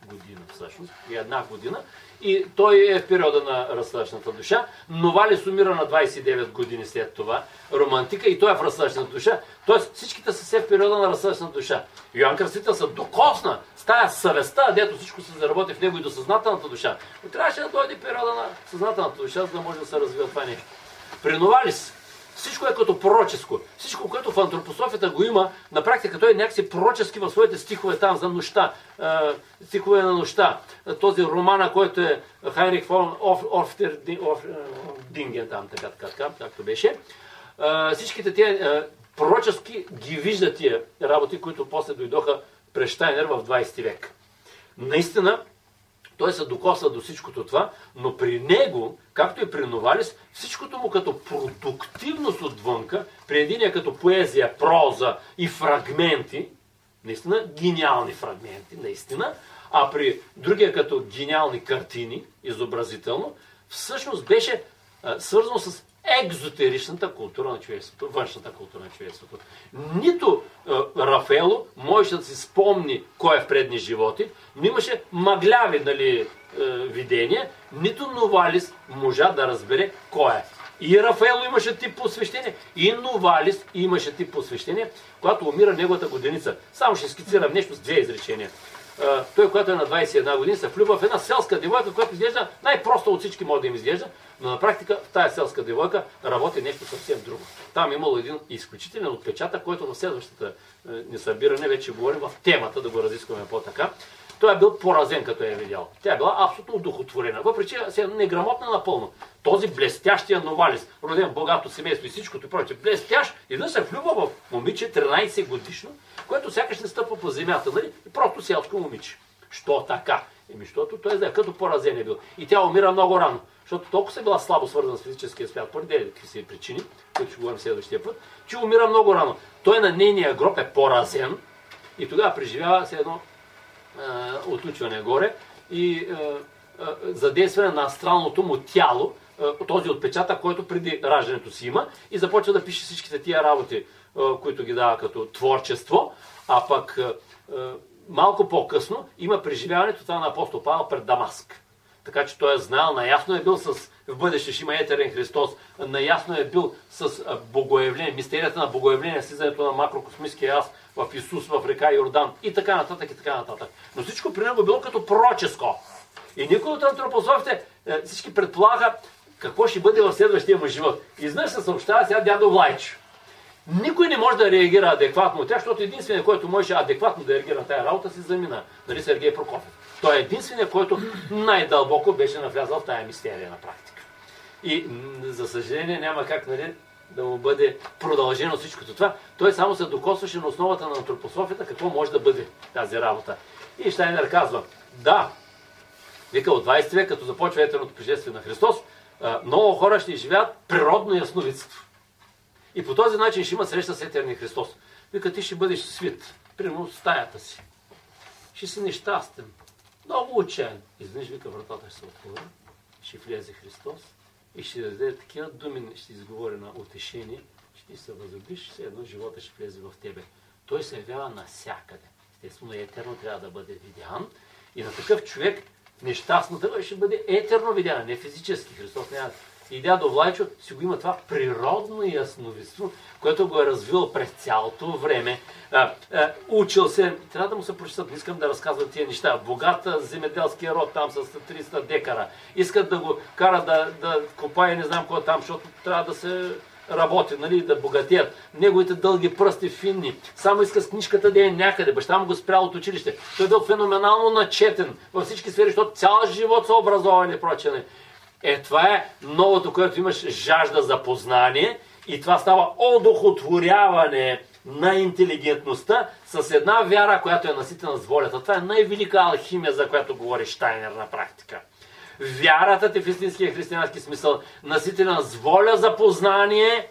[SPEAKER 1] година всъщност. Една година. И той е в периода на разсъжната душа. Новалис умира на 29 години след това. Романтика и той е в разсъжната душа. Тоест всичките са все в периода на разсъжната душа. Йоан Кръстител се докосна с тая съвестта, дето всичко се заработи в него и до съзнателната душа. Но трябваше да дойде периода на съзнателната душа, за да може да се развива това нещо. При Новалис всичко е като пророческо. Всичко, което в антропософията го има, на практика той е някакси пророчески в своите стихове там за нощта. Стихове на нощта. Този романа, който е Хайнрих фон Офдинген там, така, както беше. Всичките тия пророчески ги вижда тия работи, които после дойдоха през Щайнер в 20 век. Наистина, той се докосва до всичкото това, но при него, както и при Новалис, всичкото му като продуктивност отвънка, при единия като поезия, проза и фрагменти, наистина гениални фрагменти, наистина, а при другия като гениални картини, изобразително, всъщност беше свързано с екзотеричната култура на човечеството, външната култура на човечеството. Нито Рафаело можеше да си спомни кой е в предни животи, но имаше мъгляви видения, нито Новалис можа да разбере кой е. И Рафаело имаше тип посвещение, и Новалис имаше тип посвещение, когато умира неговата годеница. Само ще скицирам нещо с 2 изречения. той, когато е на 21 години, се влюбва в една селска девойка, която изглежда най-просто от всички може да им изглежда, но на практика в тая селска девойка работи нещо съвсем друго. Там имало един изключителен отпечатък, който в следващата ни събиране вече говорим в темата, да го разискваме по-така. Той е бил поразен, като е видял. Тя е била абсолютно удохотворена, въпреки че е неграмотна напълно. Този блестящия новалис, роден в богато семейство и всичкото прочее, блестящ, и да се влюбва в момиче 13 годишно, което сякаш не стъпва по земята, нали? И просто селско момиче. Що така? Защото той е като поразен е бил. И тя умира много рано, защото толкова се била слабо свързана с физическия свят, поради какви си причини, които ще говорим следващия път, че умира много рано. Той на нейния гроб е поразен и тогава преживява се едно отлучване горе и задействане на астралното му тяло, този отпечатък, който преди раждането си има, и започва да пише всичките тия работи, които ги дава като творчество, а пък малко по-късно има преживяването това на апостол Павел пред Дамаск. Така че той е знаел, наясно е бил в бъдеще ще има етерен Христос, наясно е бил с богоявление, мистерията на богоявление, слизането на макрокосмическия аз в Исус, в река Йордан и така нататък и така нататък. Но всичко при него било като пророческо. И никой от антропософите всички предполага какво ще бъде в следващия му живот. Изнъж се съобщава сега дядо Влайчо. Никой не може да реагира адекватно от тях, защото единственият, който можеше адекватно да реагира на тая работа, си замина. Нали, Сергей Прокофев. Той е единственият, който най-дълбоко беше навлязал в тая мистерия на практика. И за съжаление няма как, нали, да му бъде продължено всичкото това. Той само се докосваше на основата на антропософията какво може да бъде тази работа. И Щайнер казва, да, вика от 20 век, като започва етерното пришествие на Христос, много хора ще живеят природно ясновидство. И по този начин ще има среща с етерния Христос. Вика, ти ще бъдеш свит, примерно в стаята си. Ще си нещастен, много отчаян. Изведнъж вика, вратата ще се отвори, ще влезе Христос и ще даде такива думи, ще изговори на утешение, ще ти се възлюбиш, все едно живота ще влезе в тебе. Той се явява навсякъде. Естествено, етерно трябва да бъде видян. И на такъв човек нещастната ще бъде етерно видяна, не физически. Христос няма. И дядо Влайчо си го има това природно ясновидство, което го е развил през цялото време. Учил се, трябва да му се прочитат, не искам да разказвам тия неща. Богат земеделския род там с 300 декара. Искат да го кара да копае не знам кой там, защото трябва да се работи, нали, да богатеят. Неговите дълги пръсти финни. Само иска с книжката да е някъде. Баща му го спрял от училище. Той бил феноменално начетен във всички сфери, защото цял живот са образовани и прочее. Това е новото, което имаш жажда за познание и това става одухотворяване на интелигентността с една вяра, която е наситена с волята. Това е най-велика алхимия, за която говори Щайнер на практика. Вярата ти в истинския християнски смисъл, наситена с воля за познание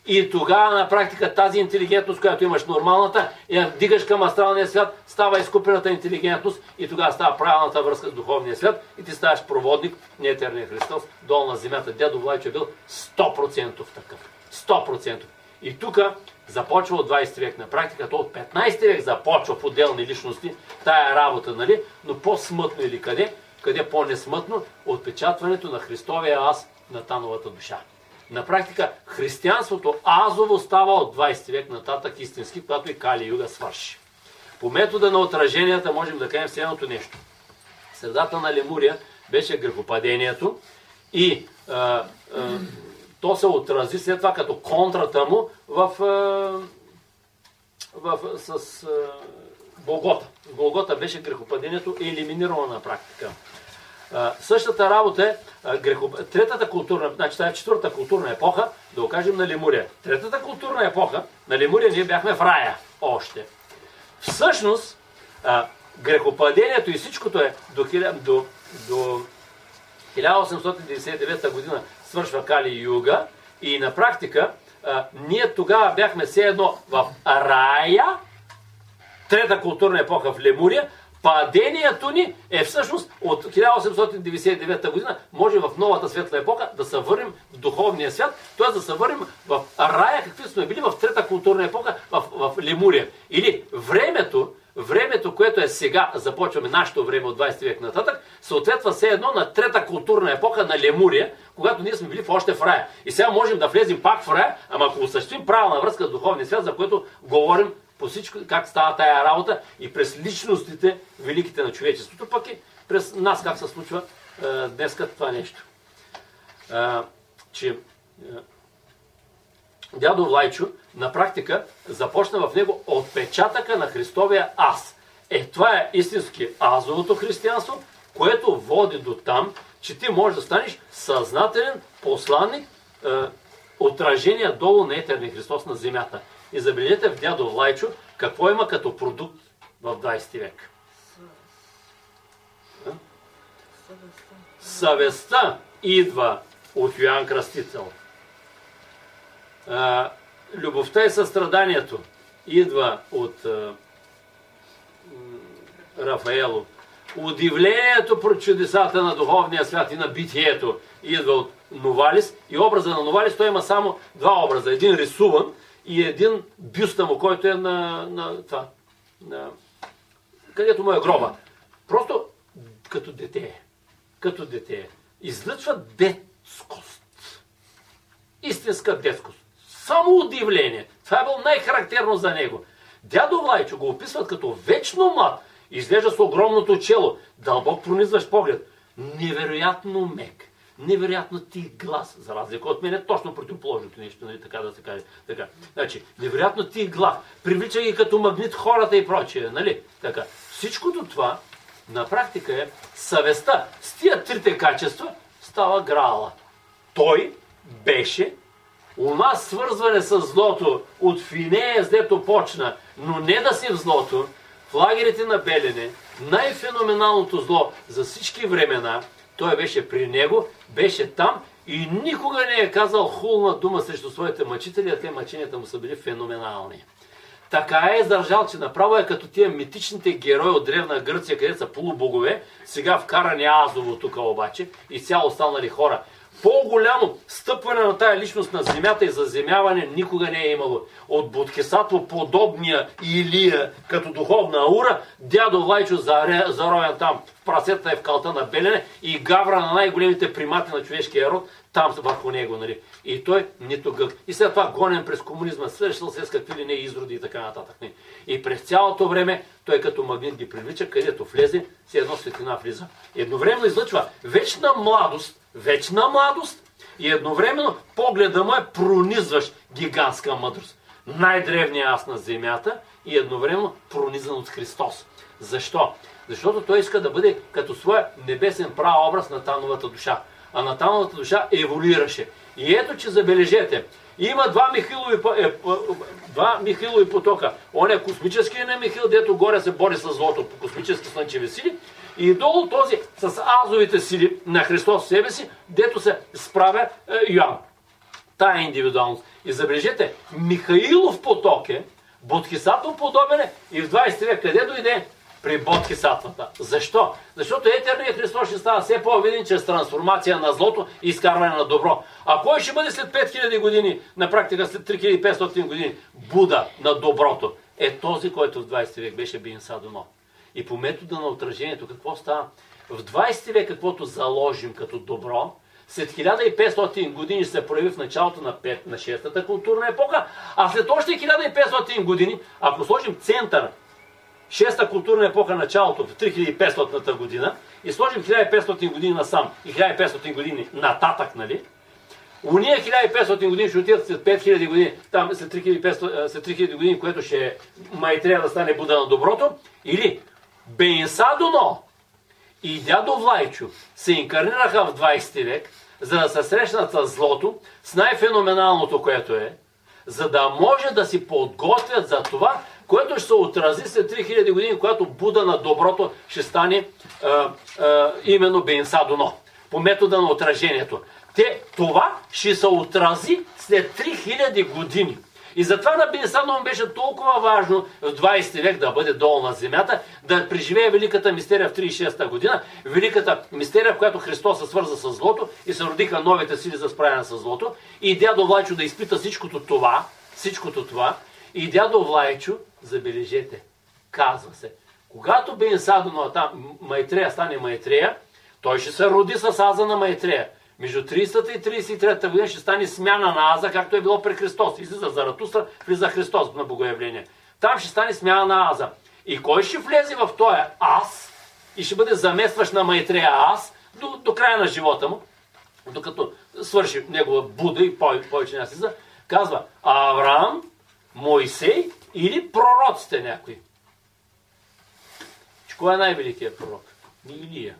[SPEAKER 1] и тогава на практика тази интелигентност, която имаш нормалната, я вдигаш към астралния свят, става изкупената интелигентност и тогава става правилната връзка с духовния свят и ти ставаш проводник на етерния Христос долу на земята. Дядо Влайчо е бил 100% такъв. 100%. И тук започва от 20 век на практика, то от 15 век започва в отделни личности тая работа, нали? Но по-смътно или къде по-несмътно, отпечатването на Христовия аз на тановата душа. На практика християнството азово става от 20 век нататък истински, когато и Кали Юга свърши. По метода на отраженията можем да кажем следното нещо. Средата на Лемурия беше грехопадението и то се отрази след това като контрата му с Голгота. Голгота беше грехопадението елиминирано на практика. Същата работа е третата културна, значи това е четвъртата културна епоха, да го кажем на Лемурия. Третата културна епоха, на Лемурия ние бяхме в рая още. Всъщност, грехопадението и всичкото е до 1899 година свършва Кали Юга и на практика ние тогава бяхме все едно в рая, трета културна епоха в Лемурия. Падението ни е всъщност от 1899 година, може в новата светла епоха да се върнем в духовния свят, т.е. да се върнем в рая, какви сме били в трета културна епоха в Лемурия. Или времето, което е сега, започваме нашето време от 20 век нататък, съответства все едно на трета културна епоха на Лемурия, когато ние сме били още в рая. И сега можем да влезем пак в рая, ама ако осъществим правилна връзка с духовния свят, за което говорим по всичко, как става тая работа и през личностите великите на човечеството, пък и през нас как се случва днеска това нещо. Че дядо Влайчо на практика започна в него отпечатъка на Христовия аз. Това е истински азовото християнство, което води до там, че ти можеш да станеш съзнателен посланник, отражение долу на етерния Христос на земята. И забележете в дядо Влайчо какво има като продукт в 20 век. Съвестта идва от Йоан Кръстител. Любовта и състраданието идва от Рафаело. Удивлението пред чудесата на духовния свят и на битието идва от Новалис. И образа на Новалис, той има само два образа. Един рисуван и един бюста му, който е където му е гроба. Просто като дете. Като дете. Излъчва детскост. Истинска детскост. Само удивление. Това е било най-характерно за него. Дядо Влайчо го описват като вечно млад. Изглежда с огромното чело, дълбок пронизващ поглед, невероятно мек, невероятно тих глас, за разлика от мен е точно противоположното нещо, нали, така да се каже. Така. Значи, невероятно тих глас, привлича ги като магнит хората и прочее, нали? Така. Всичкото това на практика е съвестта. С тия трите качества става Граала. Той беше ума свързване с злото от Финея, с дето почна, но не да си в злото. В лагерите на Белене, най-феноменалното зло за всички времена, той беше при него, беше там и никога не е казал хулна дума срещу своите мъчители, а те мъченията му са били феноменални. Така е издържал, че направо е като тия митичните герои от древна Гърция, където са полубогове, сега вкарани Азово тук обаче и цяло останали хора. По-голямо стъпване на тая личност на земята и заземяване никога не е имало. От Бодхисатво подобния Илия като духовна аура, дядо Влайчо заровен там в прасета и в калта на Белене и гавра на най-големите примати на човешкия род, там върху него, нали. И той нито гък. И след това гонен през комунизма, свършил се с какви ли не изроди и така нататък. Не. И през цялото време той като магнит ги привлича, където влезе, си едно светлина влиза. Едновременно излъчва вечна младост и едновременно погледа му е пронизващ гигантска мъдрост. Най-древният аз на земята и едновременно пронизан от Христос. Защо? Защото той иска да бъде като своя небесен праобраз на Тановата душа. А Натановата душа еволюираше. И ето, че забележете, има два Михилови потока. Он е космическия на Михил, дето горе се бори с злото по космически слънчеви сили. И долу този с азовите сили на Христос в себе си, дето се справя Йоан. Тая индивидуалност. И забележете, Михаилов поток е, Бодхисатов подобен е и в 20 век къде дойде? При Бодхисатвата. Защо? Защото етерният Христос ще става все по-виден чрез трансформация на злото и изкарване на добро. А кой ще бъде след 5000 години, на практика след 3500 години, Буда на доброто? Е този, който в 20 век беше Бенсадоно. И по метода на отражението какво става? В 20 век каквото заложим като добро, след 1500 години ще се прояви в началото на 6-та културна епоха, а след още 1500 години, ако сложим център 6-та културна епоха началото в 3500-та година и сложим 1500 години насам и 1500 години нататък, нали? Уния 1500 години ще отидат след 5000 години, там след 3000 години, което ще Майтрея да стане Буда на доброто, или Бенсадоно и дядо Влайчо се инкарнираха в 20 век, за да се срещнат с злото, с най-феноменалното, което е, за да може да си подготвят за това, което ще се отрази след 3000 години, когато Буда на доброто ще стане именно Бенсадоно, по метода на отражението. Това ще се отрази след 3000 години. И затова на Бенсадоно беше толкова важно в 20 век да бъде долу на земята, да преживее великата мистерия в 36-та година, великата мистерия, в която Христос се свърза с злото и се родиха новите сили за справяне с злото. И дядо Влайчо да изпита всичкото това, и дядо Влайчо, забележете, казва се, когато Бенсадоно Майтрея стане Майтрея, той ще се роди с аза на Майтрея. Между 30-та и 33-та година ще стане смяна на аза, както е било при Христос. Излиза Заратустра, влиза Христос на богоявление. там ще стане смяна на аза. И кой ще влезе в този аз и ще бъде заместващ на Майтрея аз до края на живота му, докато свърши негова Буда и повече не слиза, казва Авраам, Мойсей или пророците някои. Кой е най-великият пророк? Илия.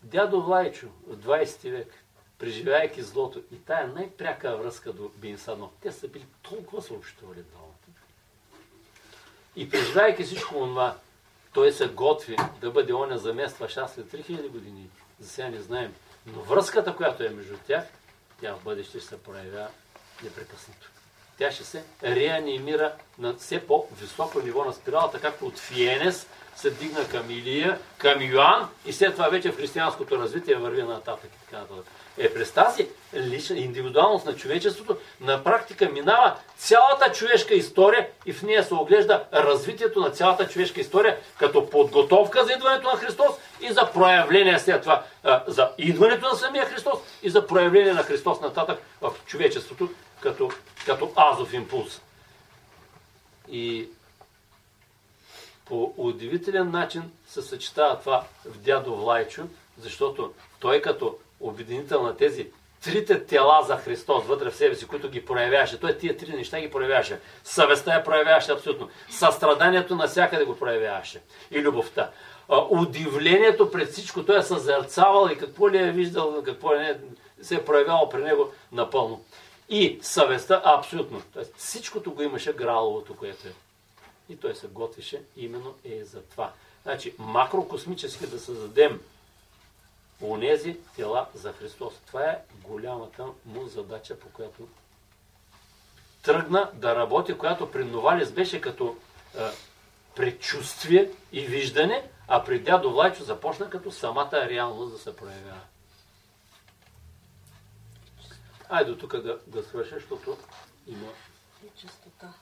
[SPEAKER 1] Дядо Влайчо в 20 век, преживяйки злото, и тая най-пряка връзка до Бин Садно, те са били толкова съобщували двамата. И преживяйки всичко това, той се готви да бъде оня заместващ аз след 3000 години. За сега не знаем. Но връзката, която е между тях, тя в бъдеще ще се проявява непрекъснато. Тя ще се реанимира на все по-високо ниво на спиралата, както от Фиенес се дигна към Илия, към Йоан и след това вече в християнското развитие върви нататък и така нататък. През тази лична индивидуалност на човечеството на практика минава цялата човешка история и в нея се оглежда развитието на цялата човешка история като подготовка за идването на Христос и за проявление след това за идването на самия Христос и за проявление на Христос нататък в човечеството като азов импулс. И по удивителен начин се съчетава това в дядо Влайчо, защото той като обединител на тези трите тела за Христос вътре в себе си, които ги проявяваше, той тия три неща ги проявяваше. Съвестта я проявяваше абсолютно. Състраданието навсякъде го проявяваше. И любовта. Удивлението пред всичко, той е съзерцавал и какво ли е виждал, какво ли не се е проявявало при него напълно. И съвестта абсолютно. Тоест, всичкото го имаше граловото, което е. И той се готвише именно за това. Значи, макрокосмически да създадем онези тела за Христос. Това е голямата му задача, по която тръгна да работи, която при Новалис беше като предчувствие и виждане, а при дядо Влайчо започна като самата реалност да се проявява. Айде до тук да свърша, защото има...
[SPEAKER 2] И чистота.